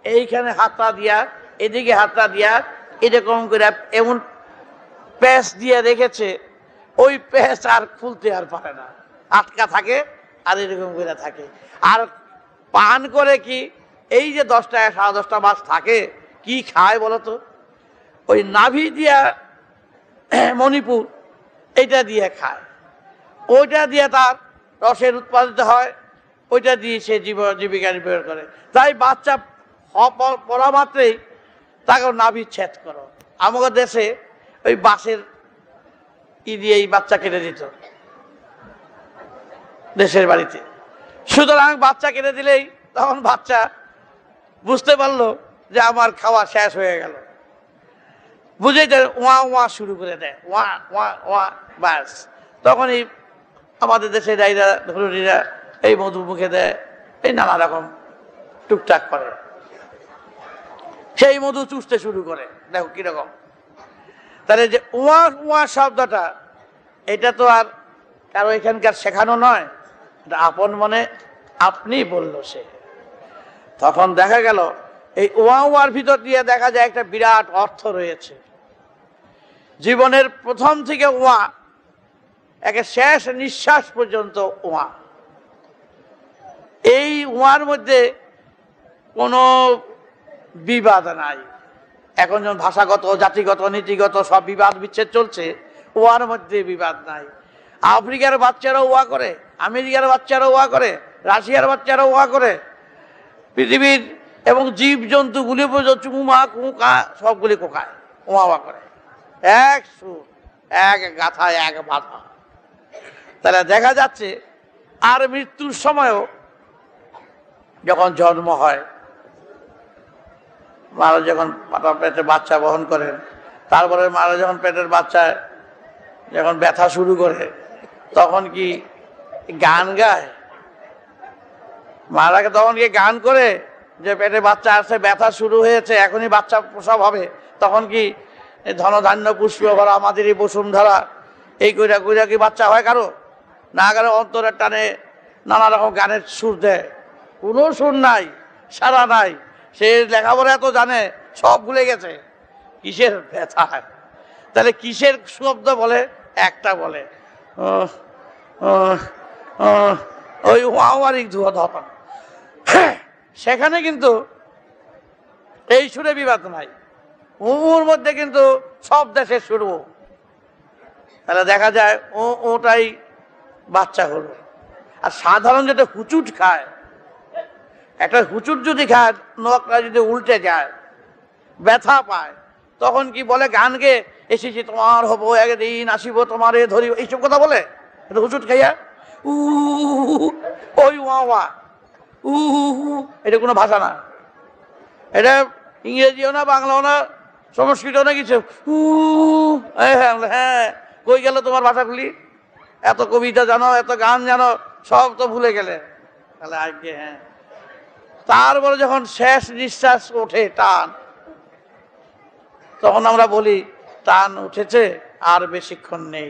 এইখানে হাতটা দিয়া, এদিকে হাতটা দিয়া এরকম করে এমন প্যাঁচ দিয়ে রেখেছে, ওই প্যাঁচ আর খুলতে আর পারে না, আটকা থাকে আর এরকম করে থাকে। আর পান করে কি, এই যে 10টা 10.5 মাস থাকে, কি খায় বলতো? ওই নাভি দিয়া মণিপুর এইটা দিয়ে খায়, ওইটা দিয়ে তার রসের উৎপাদিত হয়, ওইটা দিয়ে সে জীবিকা নির্বাহ করে। তাই বাচ্চা পড়া মাত্রেই তাকে নাভি ছেদ করো। আমাদের দেশে ওই বাঁশের দিয়ে এই বাচ্চা কেটে দিত দেশের বাড়িতে। সুতরাং বাচ্চা কেটে দিলেই তখন বাচ্চা বুঝতে পারলো যে আমার খাওয়া শেষ হয়ে গেল, বুঝে যায়, ওয়া ওয়া শুরু করে দেয়, ওয়া ওয়া ওয়া, ব্যাস। তখনই আমাদের দেশে ডাইরা ধরুনিরা এই মধু মুখে দেয়, এই নানা রকম টুকটাক করে, সেই মধু চুষতে শুরু করে। দেখো কিরকম। তাহলে যে ওয়া ওয়া শব্দটা, এটা তো আর কারো এখানকার শেখানো নয়, এটা আপন মনে আপনি বলল সে। তখন দেখা গেল এই ওয়া ওয়ার ভিতর দিয়ে দেখা যায় একটা বিরাট অর্থ রয়েছে। জীবনের প্রথম থেকে ওয়া, একে শেষ নিঃশ্বাস পর্যন্ত ওয়া। এই ওয়ার মধ্যে কোনো বিবাদ নাই। এখন যেমন ভাষাগত, জাতিগত, নীতিগত সব বিবাদ বিচ্ছেদ চলছে, ওয়ার মধ্যে বিবাদ নাই। আফ্রিকার বাচ্চারাও ওয়া করে, আমেরিকার বাচ্চারাও ওয়া করে, রাশিয়ার বাচ্চারাও ওয়া করে, পৃথিবীর এবং জীব জন্তুগুলি চুমা কুকা সবগুলি কোকায়, ওয়া ওয়া করে, এক সুর, এক গাথা, এক বাধা। তাহলে দেখা যাচ্ছে আর মৃত্যুর সময়ও যখন জন্ম হয়, মারা যখন পেটে বাচ্চা বহন করেন, তারপরে মারা যখন পেটের বাচ্চা যখন ব্যথা শুরু করে, তখন কি গান গায়? মারাকে তখন কি গান করে যে পেটে বাচ্চা আসছে, ব্যথা শুরু হয়েছে, এখনই বাচ্চা প্রসব হবে? তখন কি ধনধান্য পুষ্প ভরা আমাদেরই বসুন্ধরা এই কইরা কইরা কি বাচ্চা হয় কারো? না, কারো অন্তরের টানে নানা রকম গানের সুর দেয়, কোনো সুর নাই, সারা নাই। সে লেখাপড়া এত জানে, সব ভুলে গেছে কিসের ব্যথা। তাহলে কিসের শব্দ বলে? একটা বলে ওই ওয়ারিক ধোয়া ধপন। সেখানে কিন্তু এই সুরে বিবাদ নাই। উর মধ্যে কিন্তু সব দেশে শুরু। তাহলে দেখা যায় ওটাই বাচ্চা হলো। আর সাধারণ যেটা হুচুট খায়, একটা হুচুট যদি খায়, নখটা যদি উল্টে যায়, ব্যথা পায়, তখন কি বলে গানকে এসেছি তোমার হবো একদিন, আসিব তোমারে ধরি, এইসব কথা বলে? এটা হুচুট খাইয়া ওই ওয়া এটা কোনো ভাষা না। এটা ইংরেজিও না, বাংলাও না, সংস্কৃতও না, কিছু হ্যাঁ কই গেল তোমার ভাষাগুলি? এত কবিতা জানো, এত গান জানো, সব তো ভুলে গেলে। তাহলে আজকে হ্যাঁ, তারপরে যখন শেষ নিঃশ্বাস ওঠে টান, তখন আমরা বলি টান উঠেছে আর বেশিক্ষণ নেই।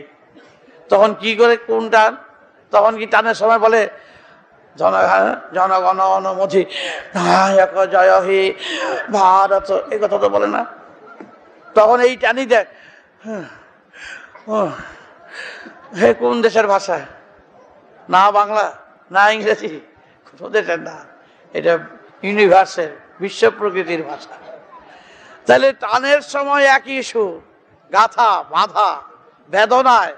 তখন কি করে, কোন টান? তখন কি টানের সময় বলে জনগণ অনুমতি নায়ক জয় হে ভারত, এই কথা তো বলে না। তখন এই টানি দেয়। হে কোন দেশের ভাষা? না বাংলা, না ইংরেজি, কোনো দেশের না, এটা ইউনিভার্সেল, বিশ্ব প্রকৃতির ভাষা। তাহলে টানের সময় একই সুর, গাথা বাঁধা, বেদনায়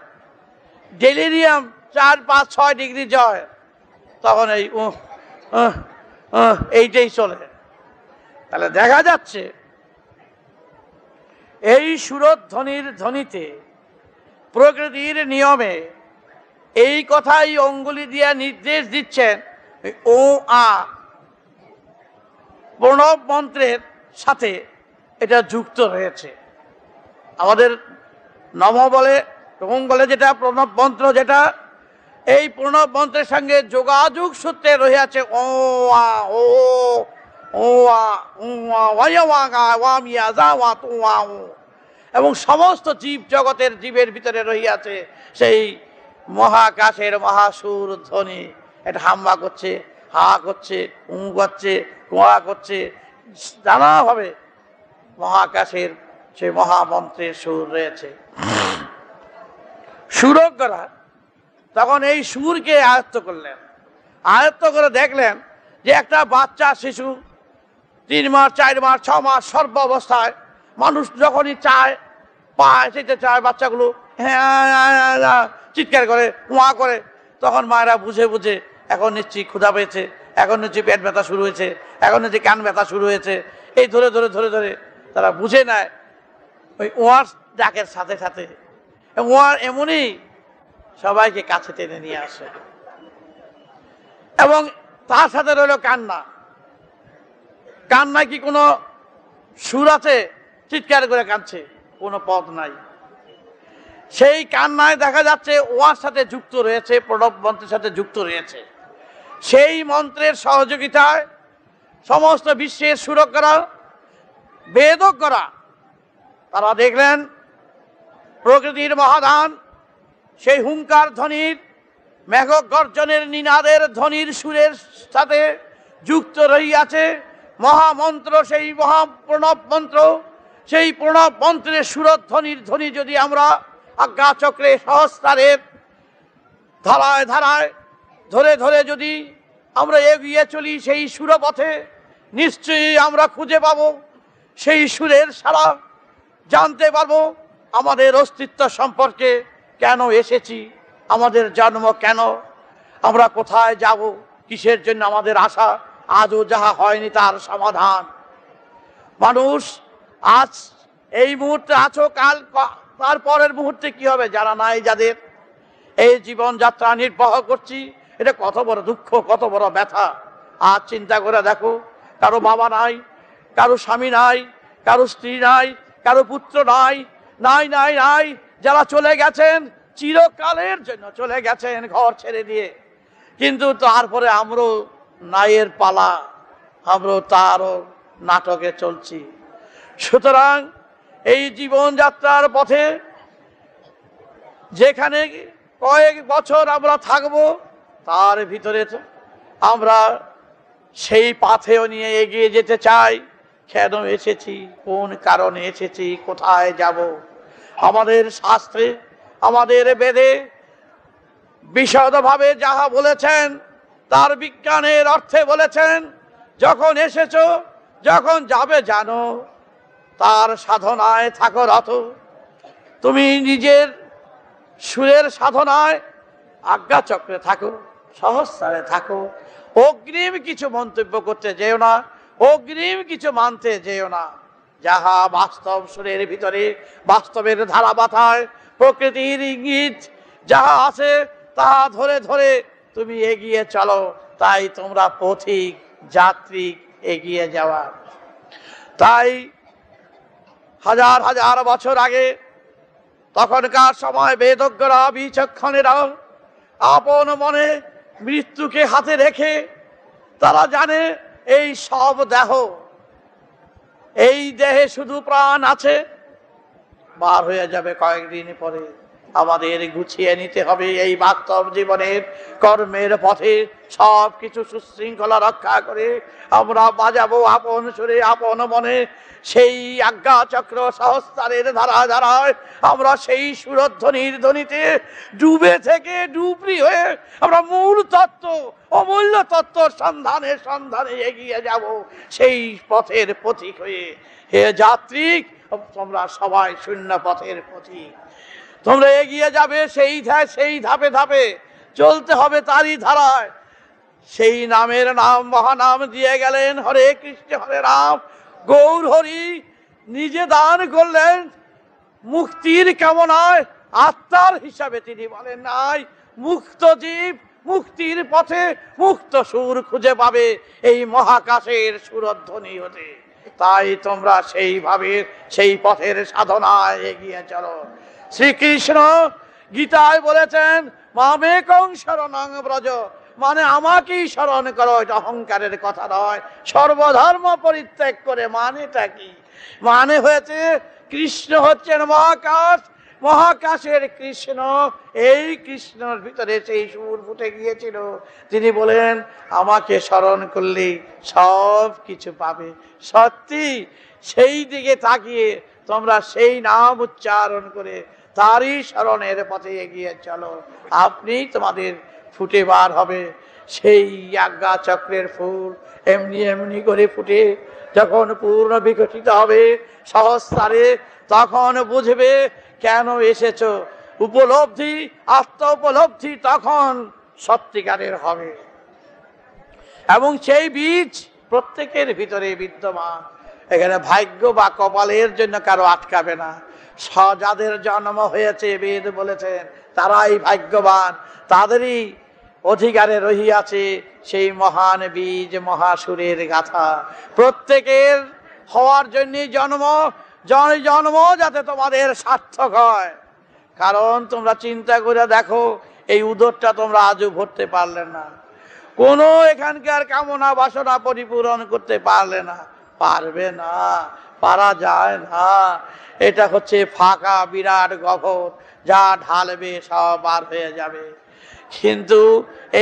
ডেলিরিয়াম 4, 5, 6 ডিগ্রি জয়, তখন এই এইটাই চলে। তাহলে দেখা যাচ্ছে এই সুরধ্বনির ধ্বনিতে, প্রকৃতির নিয়মে এই কথাই অঙ্গুলি দিয়ে নির্দেশ দিচ্ছেন। ও আ প্রণব মন্ত্রের সাথে এটা যুক্ত রয়েছে। আমাদের নম বলে, ওম বলে যেটা প্রণব মন্ত্র, যেটা এই প্রণব মন্ত্রের সঙ্গে যোগাযোগ সূত্রে রয়েছে ও আ ও ও আ ও আ ওয়া ওয়া গা ওয়া মিয়া যা ওয়া তু ওয়া ও, এবং সমস্ত জীব জগতের জীবের ভিতরে রহিয়াছে সেই মহাকাশের মহাসুর ধ্বনি। এটা হাম্বা করছে, হা করছে, করছে, কোয়া করছে, নানাভাবে মহাকাশের সে মহামন্ত্রের সুর রয়েছে। সুরজ্ঞরা তখন এই সুরকে আয়ত্ত করলেন, আয়ত্ত করে দেখলেন যে একটা বাচ্চা শিশু 3 মাস, 4 মাস, 6 মাস সর্ব অবস্থায় মানুষ যখনই চায়, পায়, যেতে চায়, বাচ্চাগুলো হ্যাঁ চিৎকার করে, ওয়া করে, তখন মায়েরা বুঝে বুঝে এখন নিশ্চয়ই ক্ষুধা পেয়েছে, এখন নিশ্চয়ই পেট ব্যথা শুরু হয়েছে, এখন নিশ্চয়ই কান ব্যথা শুরু হয়েছে, এই ধরে ধরে ধরে ধরে তারা বুঝে নেয়। ওই ওয়ার ডাকের সাথে সাথে ওয়ার এমনই সবাইকে কাছে টেনে নিয়ে আসে, এবং তার সাথে রইল কান্না। কান্নায় কি কোনো সুর আছে? চিৎকার করে কাঁদছে, কোনো পদ নাই। সেই কান্নায় দেখা যাচ্ছে ওয়ার সাথে যুক্ত রয়েছে, প্রণব মন্ত্রের সাথে যুক্ত রয়েছে। সেই মন্ত্রের সহযোগিতায় সমস্ত বিশ্বের সুরজ্ঞরা, বেদজ্ঞরা, তারা দেখলেন প্রকৃতির মহাদান সেই হুঙ্কার ধ্বনির, মেঘ গর্জনের নিনাদের ধ্বনির সুরের সাথে যুক্ত রহিয়াছে মহামন্ত্র, সেই মহাপ্রণব মন্ত্র। সেই প্রণব মন্ত্রের সুরধ্বনির ধ্বনি যদি আমরা আজ্ঞাচক্রে সহস্রারের ধারায় ধারায় ধরে ধরে যদি আমরা এগিয়ে চলি সেই সুরপথে, নিশ্চয়ই আমরা খুঁজে পাব সেই সুরের সারা, জানতে পারবো আমাদের অস্তিত্ব সম্পর্কে, কেন এসেছি, আমাদের জন্ম কেন, আমরা কোথায় যাব, কিসের জন্য আমাদের আশা। আজও যাহা হয়নি তার সমাধান। মানুষ আজ এই মুহূর্তে আছো, কাল তার পরের মুহূর্তে কি হবে জানা নাই যাদের। এই জীবনযাত্রা নির্বাহ করছি, এটা কত বড় দুঃখ, কত বড় ব্যথা। আজ চিন্তা করে দেখো, কারো বাবা নাই, কারো স্বামী নাই, কারো স্ত্রী নাই, কারো পুত্র নাই, নাই নাই নাই, যারা চলে গেছেন চিরকালের জন্য চলে গেছেন ঘর ছেড়ে দিয়ে, কিন্তু তারপরে আমরাও নাইয়ের পালা, আমরাও তারও নাটকে চলছি। সুতরাং এই জীবনযাত্রার পথে যেখানে কয়েক বছর আমরা থাকব, তার ভিতরে আমরা সেই পাথেও নিয়ে এগিয়ে যেতে চাই। কেন এসেছি, কোন কারণে এসেছি, কোথায় যাব। আমাদের শাস্ত্রে, আমাদের বেদে বিশদভাবে যাহা বলেছেন, তার বিজ্ঞানের অর্থে বলেছেন, যখন এসেছো, যখন যাবে জানো, তার সাধনায় থাকো রত। তুমি নিজের সুরের সাধনায় আজ্ঞা চক্রে থাকো, সহস্রারে থাকো। অগ্রিম কিছু মন্তব্য করতে যেও না, অগ্রিম কিছু মানতে যেও না। যাহা বাস্তব সুরের ভিতরে, বাস্তবের ধারাবাথায়, প্রকৃতির ইঙ্গিত যাহা আছে তাহা ধরে ধরে তুমি এগিয়ে চলো। তাই তোমরা পথিক যাত্রী, এগিয়ে যাওয়া। তাই হাজার হাজার বছর আগে তখনকার সময় বেদজ্ঞরা বিচক্ষণেরা আপন মনে মৃত্যুকে হাতে রেখে তারা জানে এই সব দেহ, এই দেহে শুধু প্রাণ আছে, বার হয়ে যাবে কয়েকদিন পরে। আমাদের গুছিয়ে নিতে হবে এই বাস্তব জীবনের কর্মের পথে সব কিছু সুশৃঙ্খলা রক্ষা করে আমরা বাজাবো আপন সুরে আপন মনে সেই আজ্ঞা চক্র সহস্রারের ধারা ধারায়। আমরা সেই সুরধ্বনির ধ্বনিতে ডুবে থেকে ডুবরি হয়ে আমরা মূল তত্ত্ব, অমূল্য তত্ত্বর সন্ধানে সন্ধানে এগিয়ে যাব সেই পথের পথিক হয়ে। হে যাত্রী, তোমরা সবাই শূন্য পথের পথিক। তোমরা এগিয়ে যাবে সেই ধাপে ধাপে চলতে হবে তারই ধারায়। সেই নামের নাম মহানাম দিয়ে গেলেন হরে কৃষ্ণ হরে রাম। গৌর হরি নিজে দান করলেন মুক্তির কামনায়, আত্মার হিসাবে তিনি বলেন নাই। মুক্ত জীব মুক্তির পথে মুক্ত সুর খুঁজে পাবে এই মহাকাশের সুরধ্বনি হতে। তাই তোমরা সেইভাবে সেই পথের সাধনায় এগিয়ে চলো। শ্রীকৃষ্ণ গীতায় বলেছেন মামেকং শরণং ব্রজ, মানে আমাকেই স্মরণ করো। এটা অহংকারের কথা নয়, সর্বধর্ম পরিত্যাগ করে। মানেটা কি? মানে হয়েছে কৃষ্ণ হচ্ছেন মহাকাশ, মহাকাশের কৃষ্ণ। এই কৃষ্ণর ভিতরে সেই সুর ফুটে গিয়েছিল। তিনি বলেন আমাকে স্মরণ করলে সব কিছু পাবে। সত্যি সেই দিকে তাকিয়ে তোমরা সেই নাম উচ্চারণ করে তারই স্মরণের পথে এগিয়ে চলো। আপনি তোমাদের ফুটে বার হবে সেই আজ্ঞা চক্রের ফুল। এমনি এমনি করে ফুটে যখন পূর্ণ বিকশিত হবে সহস্রারে, তখন বুঝবে কেন এসেছো। উপলব্ধি, আত্ম উপলব্ধি তখন সত্যিকারের হবে। এবং সেই বীজ প্রত্যেকের ভিতরে বিদ্যমান। এখানে ভাগ্য বা কপালের জন্য কারো আটকাবে না। যাদের জন্ম হয়েছে বেদ বলেছেন তারাই ভাগ্যবান, তাদেরই অধিকারে রহিয়াছে সেই মহান বীজ মহাসুরের গাথা। প্রত্যেকের হওয়ার জন্য জন্ম যাতে তোমাদের সার্থক হয়। কারণ তোমরা চিন্তা করে দেখো, এই উদরটা তোমরা আজও ভরতে পারলে না, কোনো এখানকার কামনা বাসনা পরিপূরণ করতে পারলে না, পারবে না, পারা যায় না। এটা হচ্ছে ফাঁকা বিরাট গহ্বর, যা ঢালবে সব বার হয়ে যাবে। কিন্তু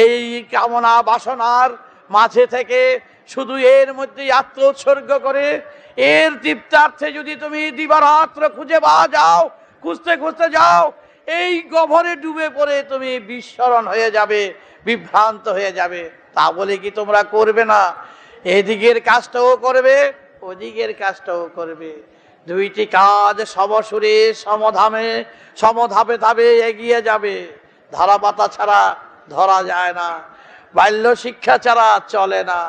এই কামনা বাসনার মাঝে থেকে শুধু এর মধ্যে আত্ম উৎসর্গ করে এর তৃপ্তার্থে যদি তুমি দিবারাত্র খুঁজে যাও, খুঁজতে খুঁজতে যাও, এই গহ্বরে ডুবে পড়ে তুমি বিস্মরণ হয়ে যাবে, বিভ্রান্ত হয়ে যাবে। তা বলে কি তোমরা করবে না? এদিকের কাজটাও করবে, ওদিকের কাজটাও করবে। দুইটি কাজ সমসুরে সমধাপে ধাপে এগিয়ে যাবে। ধারাপাতা ছাড়া ধরা যায় না, বাল্য শিক্ষা ছাড়া চলে না।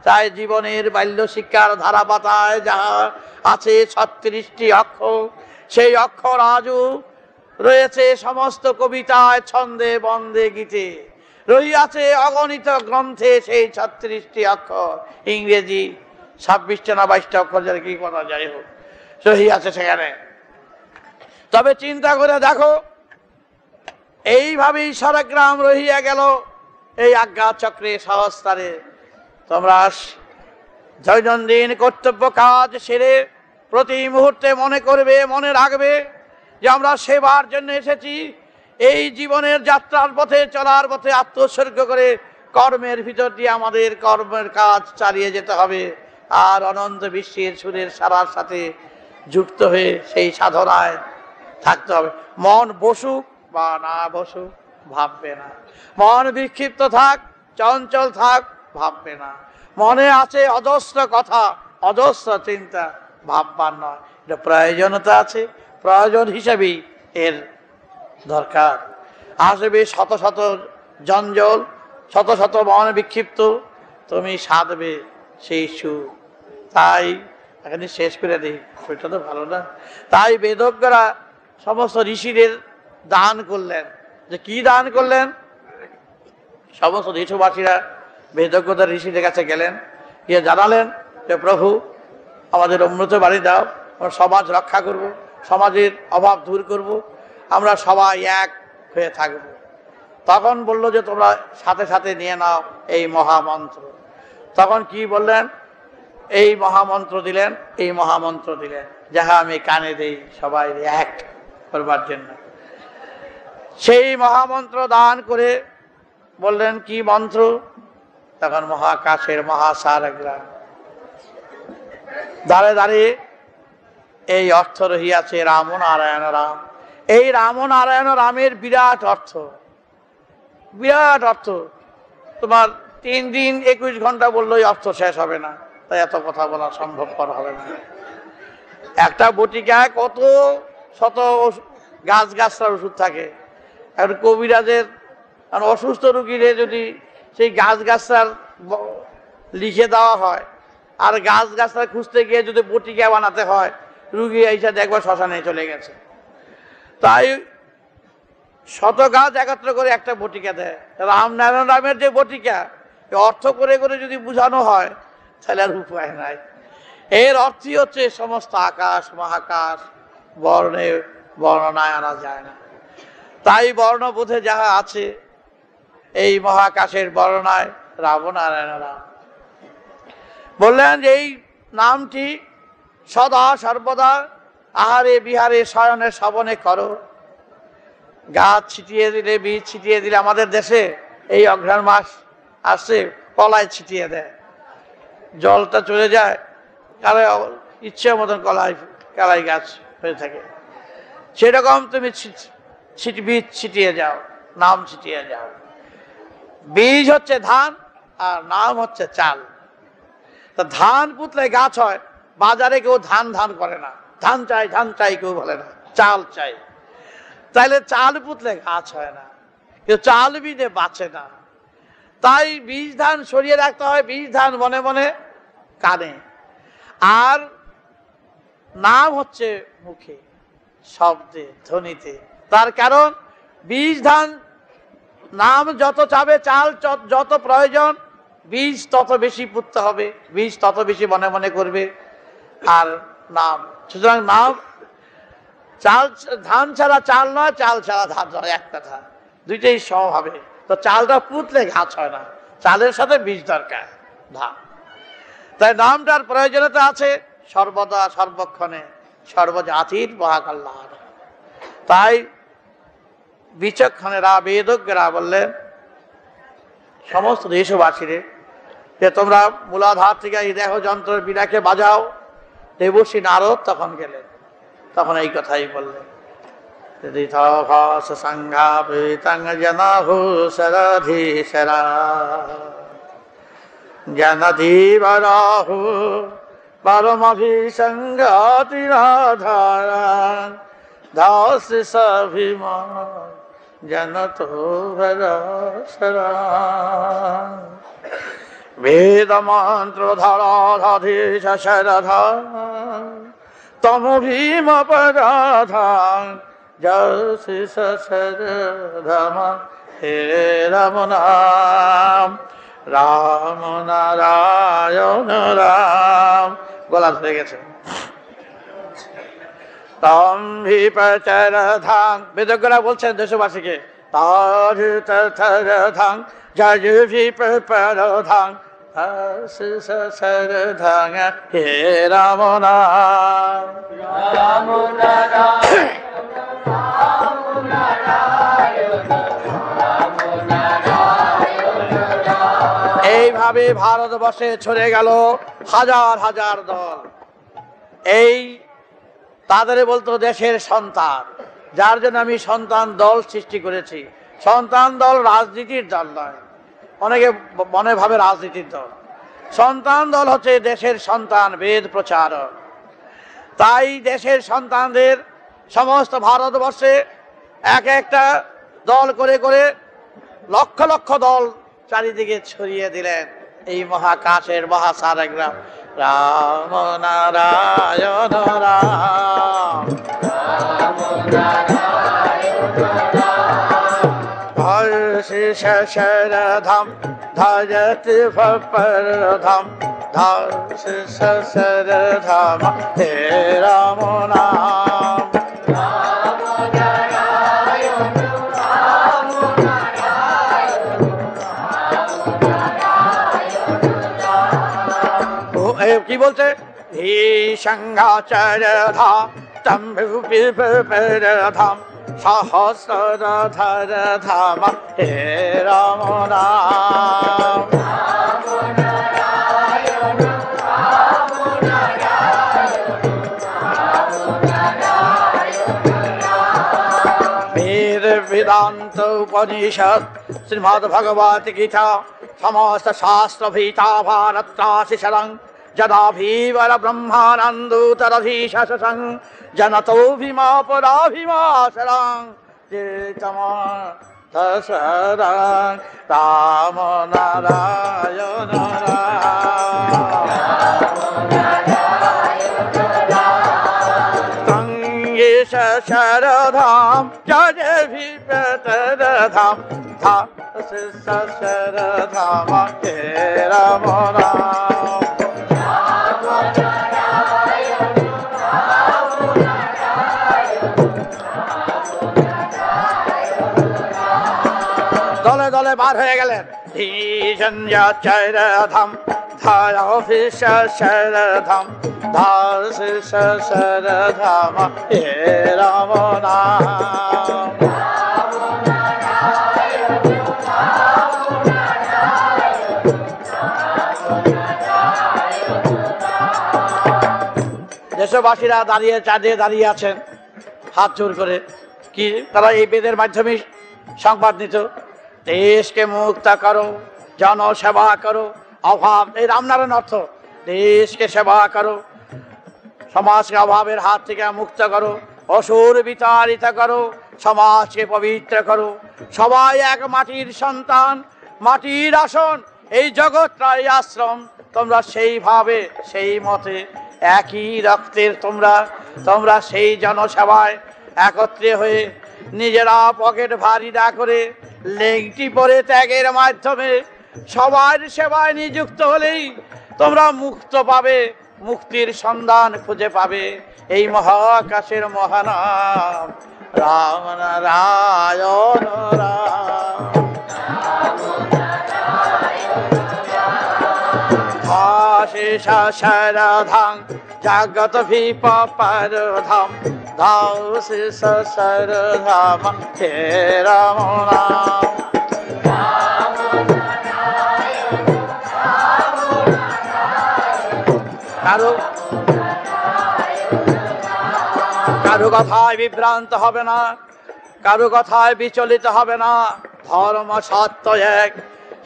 তাই জীবনের বাল্য শিক্ষার ধারাপাতায় যাহা আছে 36টি অক্ষর, সেই অক্ষর আজও রয়েছে সমস্ত কবিতায়, ছন্দে, বন্দে, গীতে রহিয়াছে অগণিত গ্রন্থে সেই 36টি অক্ষর। ইংরেজি 26টা না 22টা অক্ষর, যার কি কথা যাই হোক, রহিয়াছে সেখানে। তবে চিন্তা করে দেখো, এইভাবেই সারাগ্রাম রহিয়া গেল এই আজ্ঞা চক্রে সহস্রারে। তোমরা দৈনন্দিন কর্তব্য কাজ সেরে প্রতি মুহূর্তে মনে করবে, মনে রাখবে যে আমরা সেবার জন্য এসেছি। এই জীবনের যাত্রার পথে, চলার পথে আত্মোৎসর্গ করে কর্মের ভিতর দিয়ে আমাদের কর্মের কাজ চালিয়ে যেতে হবে। আর অনন্ত বিশ্বের সুরের সারার সাথে যুক্ত হয়ে সেই সাধনায় থাকতে হবে। মন বসুক বা না বসুক ভাববে না, মন বিক্ষিপ্ত থাক, চঞ্চল থাক, ভাববে না। মনে আছে অজস্র কথা, অজস্র চিন্তা, ভাববার নয়। প্রয়োজনীয়তা আছে, প্রয়োজন হিসাবেই এর দরকার। আসবে শত শত জঞ্জল, শত শত মন বিক্ষিপ্ত, তুমি সাধবে সেই সুর। তাই এখানে শেষ করে দিই, সেটা তো ভালো না। তাই বেদজ্ঞরা সমস্ত ঋষিদের দান করলেন। যে কি দান করলেন? সমস্ত দেশবাসীরা বেদজ্ঞতার ঋষিদের কাছে গেলেন, গিয়ে জানালেন যে প্রভু আমাদের অমৃত বাড়ি দাও, আমরা সমাজ রক্ষা করব, সমাজের অভাব দূর করব, আমরা সবাই এক হয়ে থাকব। তখন বলল যে তোমরা সাথে সাথে নিয়ে নাও এই মহামন্ত্র। তখন কি বললেন? এই মহামন্ত্র দিলেন, এই মহামন্ত্র দিলেন, যাহা আমি কানে দেই সবাই এক করবার জন্য। সেই মহামন্ত্র দান করে বললেন কি মন্ত্র? তখন মহাকাশের মহাসারগ্রাম দাঁড়ে দাঁড়িয়ে এই অর্থ রহিয়াছে রাম নারায়ণ রাম। এই রাম নারায়ণ রামের বিরাট অর্থ, বিরাট অর্থ। তোমার 3 দিন 21 ঘন্টা বললেই অর্থ শেষ হবে না, তাই এত কথা বলা সম্ভবপর হবে না। একটা বটিকায় কত শত গাছগাছরার ওষুধ থাকে। এখন কবিরাজের অসুস্থ রুগীরে যদি সেই গাছগাছরার লিখে দেওয়া হয়, আর গাছগাছরা খুঁজতে গিয়ে যদি বটিকা বানাতে হয়, রুগী এসে দেখবা শ্মশানে চলে গেছে। তাই শত গাছ একত্র করে একটা বটিকা দেয়। রাম নারায়ণ রামের যে বটিকা, অর্থ করে করে যদি বোঝানো হয় তাহলে আর উপায় নাই। এর অর্থই হচ্ছে সমস্ত আকাশ মহাকাশ, বর্ণে বর্ণনায় আনা যায় না। তাই বর্ণবোধে যাহা আছে এই মহাকাশের বর্ণনায় রাম নারায়ণ রাম বললেন যে এই নামটি সদা সর্বদা আহারে বিহারে শয়নে শবনে করো। গাছ ছিটিয়ে দিলে, বীজ ছিটিয়ে দিলে, আমাদের দেশে এই অঘ্রাণ মাস আসছে, কলায় ছিটিয়ে দেয়, জলটা চলে যায়, কালে ইচ্ছে মতন কলাই গাছ হয়ে থাকে। সেরকম তুমি বীজ ছিটিয়ে যাও, নাম ছিটিয়ে যাও। বীজ হচ্ছে ধান আর নাম হচ্ছে চাল। তা ধান পুতলে গাছ হয়, বাজারে কেউ ধান ধান করে না, ধান চাই কেউ বলে না, চাল চাই। তাইলে চাল পুতলে গাছ হয় না, কেউ চাল বীজে বাঁচে না। তাই বীজ ধান সরিয়ে রাখতে হয়, বীজ ধান মনে মনে কানে, আর নাম হচ্ছে মুখে, শব্দে, ধ্বনিতে। তার কারণ বীজ ধান নাম যত চাবে, চাল যত প্রয়োজন, বীজ তত বেশি পুততে হবে, বীজ তত বেশি মনে মনে করবে। আর নাম, সুতরাং নাম, চাল ধান ছাড়া চাল নয়, চাল ছাড়া ধান নয়, এক কথা, দুইটাই সম হবে। তো চালটা পুতলে গাছ হয় না, চালের সাথে বীজ দরকার, ধান। তাই নামটার প্রয়োজনীয়তা আছে সর্বদা সর্বক্ষণে, সর্বজাতির মহাকল্যাণ। তাই বিচক্ষণেরা বেদজ্ঞরা বললেন সমস্ত দেশবাসীরে যে তোমরা মূলাধার থেকে এই দেহ যন্ত্রের বীণাকে বাজাও। দেবশ্রী নারদ তখন গেলেন, তখন এই কথাই বললেন, জনধীবরাহু পরমভিসঙ্গাতিরাধারান দাস সভিমান জনত ভরসরান বেদ মন্ত্র ধরাধীশ শরধা তম ভীম পরাধান জয় শরধম হে রাম নাম রাম নারায়ণ রাম। গলা ধরে গেছে। তম ভিপচর ধাং, বেদজ্ঞরা বলছেন দেশবাসীকে, তার জয় ভিপর ধাং শরধাং হে রাম নাম রাম এইভাবে ভারতবর্ষে ছড়ে গেল হাজার হাজার দল। এই তাদের বলতো দেশের সন্তান, যার জন্য আমি সন্তান দল সৃষ্টি করেছি। সন্তান দল রাজনীতির দল নয়, অনেকে মনে ভাবে রাজনীতির দল। সন্তান দল হচ্ছে দেশের সন্তান, বেদ প্রচারক। তাই দেশের সন্তানদের সমস্ত ভারতবর্ষে এক একটা দল করে করে লক্ষ লক্ষ দল চারিদিকে ছড়িয়ে দিলেন এই মহাকাশের মহাসারগ্রাম। রাম নারায়ণ রাম, ধাম ধরতি ধাম ধাম হে রাম নাম। কি বলছে? হি সংঘাচর ধাম ধাম সহস্রধর ধাম হে রাম নাম। বেদ বেদান্ত উপনিষদ শ্রীমদ্ ভগবত গীতা সমস্ত শাস্ত্র ভীতা ভারত্রাসি শরং যদা ভীবর ব্রহ্মানন্দোতরধীশং জনতো ভীমা পরাভিমাসরং দশরং রাম নারায়ণ রাম শরধাম জয় ভীপতরধাম ধাম শরধাম হে রাম রাম। দলে দলে বার হয়ে গেলেন। ধাম ধাম ধাম হে রাম নাম। দেশবাসীরা দাঁড়িয়ে চাঁদে দাঁড়িয়ে আছেন হাত জোর করে। কি তারা এই বেদের মাধ্যমে সংবাদ নিত, দেশকে মুক্ত করো, জনসেবা করো, অভাব এই রামনারায়ণ অর্থ, দেশকে সেবা করো, সমাজকে অভাবের হাত থেকে মুক্ত করো, অসুর বিতাড়িত করো, সমাজকে পবিত্র করো। সবাই এক মাটির সন্তান, মাটির আসন, এই জগৎটাই আশ্রম। তোমরা সেইভাবে সেই মতে একই রক্তের তোমরা সেই জনসেবায় একত্রে হয়ে নিজেরা পকেট ভারী না করে লেংটি পরে ত্যাগের মাধ্যমে সবার সেবায় নিযুক্ত হলেই তোমরা মুক্ত পাবে, মুক্তির সন্ধান খুঁজে পাবে। এই মহাকাশের মহানাম রাম নারায়ণ রাম। শরধাম জাগত ভীপরধাম শরধাম হে রাম নাম। কারো কথায় বিভ্রান্ত হবে না, কারো কথায় বিচলিত হবে না। ধর্ম সত্য এক,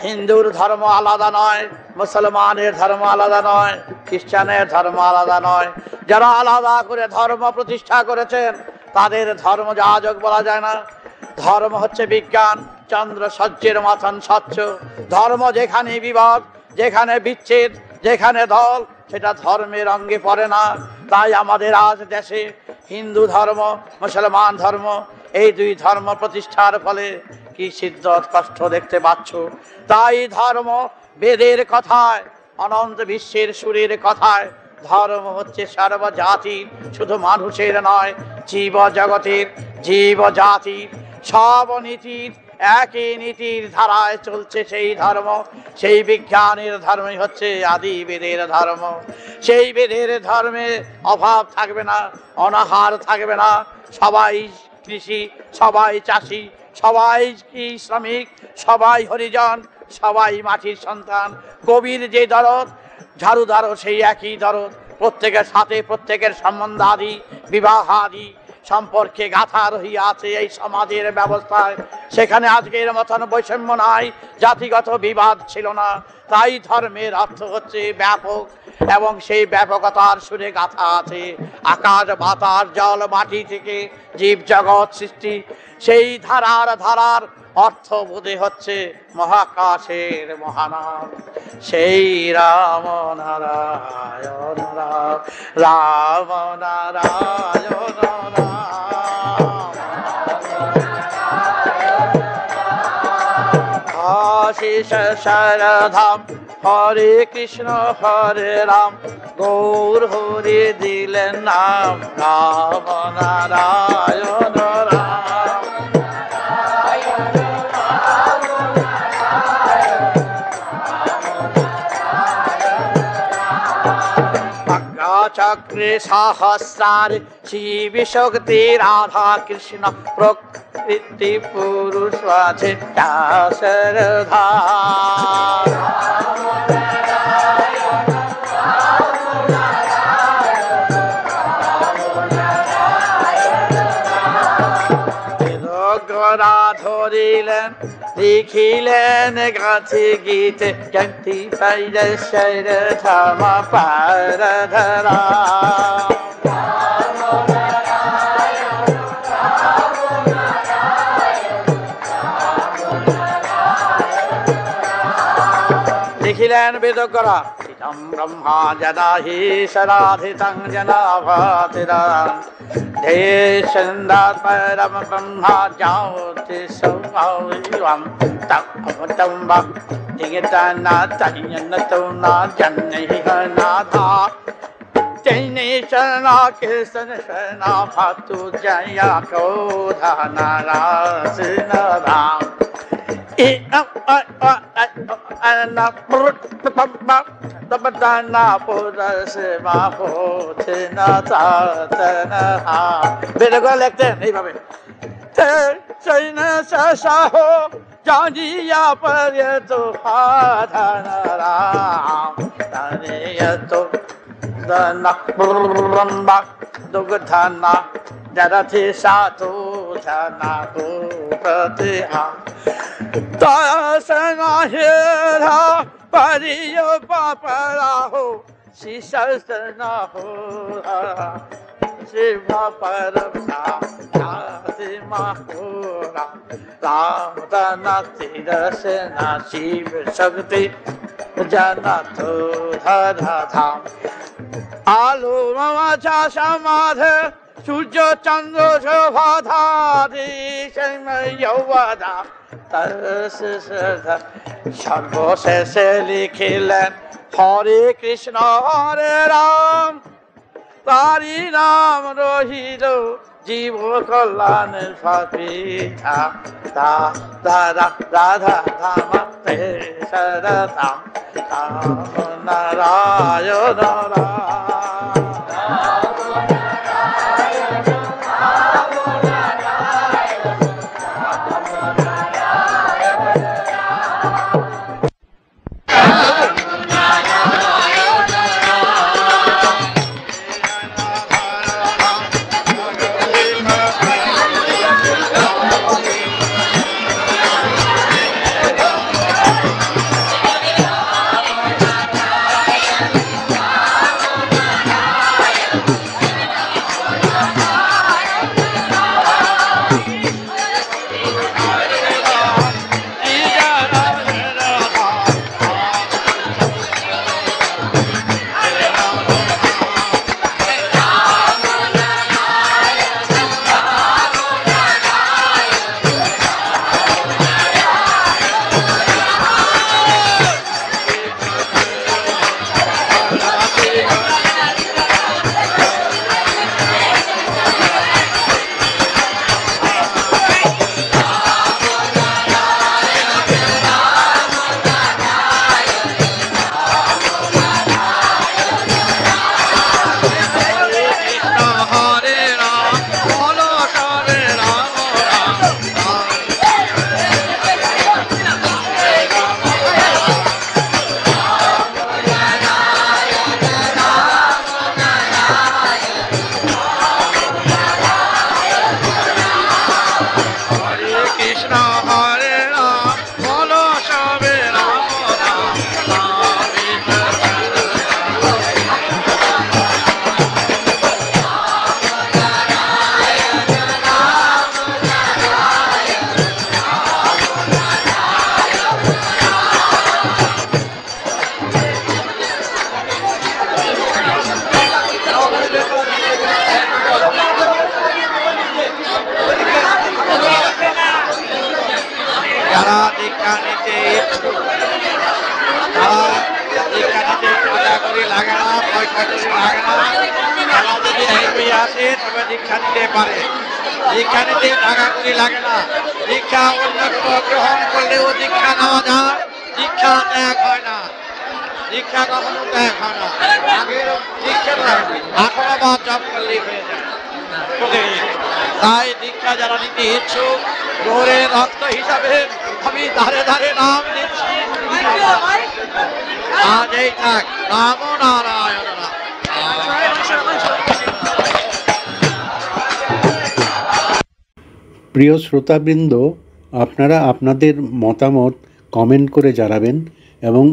হিন্দুর ধর্ম আলাদা নয়, মুসলমানের ধর্ম আলাদা নয়, খ্রিস্টানের ধর্ম আলাদা নয়। যারা আলাদা করে ধর্ম প্রতিষ্ঠা করেছেন তাদের ধর্ম যাজক বলা যায় না। ধর্ম হচ্ছে বিজ্ঞান, চন্দ্র সূর্যের মতন স্বচ্ছ। ধর্ম যেখানে বিভাগ, যেখানে বিচ্ছেদ, যেখানে দল, সেটা ধর্মের অঙ্গে পড়ে না। তাই আমাদের আজ দেশে হিন্দু ধর্ম, মুসলমান ধর্ম, এই দুই ধর্ম প্রতিষ্ঠার ফলে কি সিদ্ধত কষ্ট দেখতে পাচ্ছ। তাই ধর্ম বেদের কথায়, অনন্ত বিশ্বের সুরের কথায় ধর্ম হচ্ছে সর্বজাতির, শুধু মানুষের নয়, জীব জগতের, জীব জাতির সব নীতির একই নীতির ধারায় চলছে সেই ধর্ম। সেই বিজ্ঞানের ধর্মই হচ্ছে আদি বেদের ধর্ম। সেই বেদের ধর্মে অভাব থাকবে না, অনাহার থাকবে না। সবাই কৃষি, সবাই চাষি, সবাই শ্রমিক, সবাই হরিজন, সবাই মাটির সন্তান। কবির যে দরদ, ঝাড়ুদারও সেই একই দরদ। প্রত্যেকের সাথে প্রত্যেকের সম্বন্ধ আদি, বিবাহ আদি, সম্পর্কে গাথা রহিয়াছে এই সমাজের ব্যবস্থায়। সেখানে আজকের মতন বৈষম্য নাই, জাতিগত বিবাদ ছিল না। তাই ধর্মের অর্থ হচ্ছে ব্যাপক, এবং সেই ব্যাপকতার সুরে গাথা আছে আকাশ বাতাস জল মাটি থেকে জীব জগৎ সৃষ্টি। সেই ধারার অর্থ বোধে হচ্ছে মহাকাশের মহানাম সেই রাম নারায়ণ রাম, রাম নারায়ণ রাম। আশিস শরধাম হরে কৃষ্ণ হরে রাম, গৌর হরি দিলেন নাম রাম নারায়ণ রাম। চক্রে সহস্রারে শিব শক্তি রাধা কৃষ্ণ প্রকৃতি পুরুষ আছে দাসরধা। ধরিলেন লিখিলেন গাছে গীতে জগতি পাইলে শর ধামা পার ধরা। লিখিলেন বেদকরা ইদম ব্রহ্মা যদা হি সরাধিতং জনাভাতিরাম দেশন্দাৎ পরম ব্রহ্মা জ্যোতি সৌভাবিম তম বক দিগতানা তয়নতৌনা জন্নিহনাধা চৈনে শরণা কৃষ্ণ শরণা ভাতু জয়া ক্রোধনা রাসনারাম। বেদগণ লিখতেন এইভাবে জানিয়া পরে তো রাম দুগ্ধনা জরথি সাধু ধনা প্রতিহা দর্শন হেরা परिय पापरा हो शिशस्त्र हो शिव परम राम तना तिरसना शिव शक्ति जनत धरा धाम। आलो ममाचा समाध सूर्य चंद्र शोभाधारी समय यौवदा সর্বশেষে লিখিলেন হরে কৃষ্ণ হরে রাম, তারি নাম রহিল জীব কল্যাণের পাপিতা রাধা রাধা ধাম সরধাম নারায়ণ রাম। লাগে না। তারা যদি এই বই আসে তবে দীক্ষা নিতে পারে। দীক্ষা নিতে টাকা করি লাগে না। দীক্ষা অন্য কেউ গ্রহণ করলেও দীক্ষা নেওয়া যায়, দীক্ষা ত্যাগ হয় না। দীক্ষা কখনো ত্যাগ হয় না। আগের দীক্ষাটা এখন আবার জপ করলেই হয়ে যায় প্রতিদিন। তাই দীক্ষা যারা নিতে ইচ্ছুক, গৌরের রক্ত হিসাবে আমি ধারে ধারে নাম দিচ্ছি। আজ এই থাক রাম নারায়ণ রাম। প্রিয় শ্রোতাবৃন্দ, আপনারা আপনাদের মতামত কমেন্ট করে জানাবেন এবং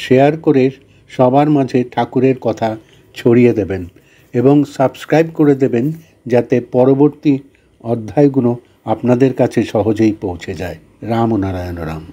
শেয়ার করে সবার মাঝে ঠাকুরের কথা ছড়িয়ে দেবেন এবং সাবস্ক্রাইব করে দেবেন যাতে পরবর্তী অধ্যায়গুলো আপনাদের কাছে সহজেই পৌঁছে যায়। রাম নারায়ণ রাম।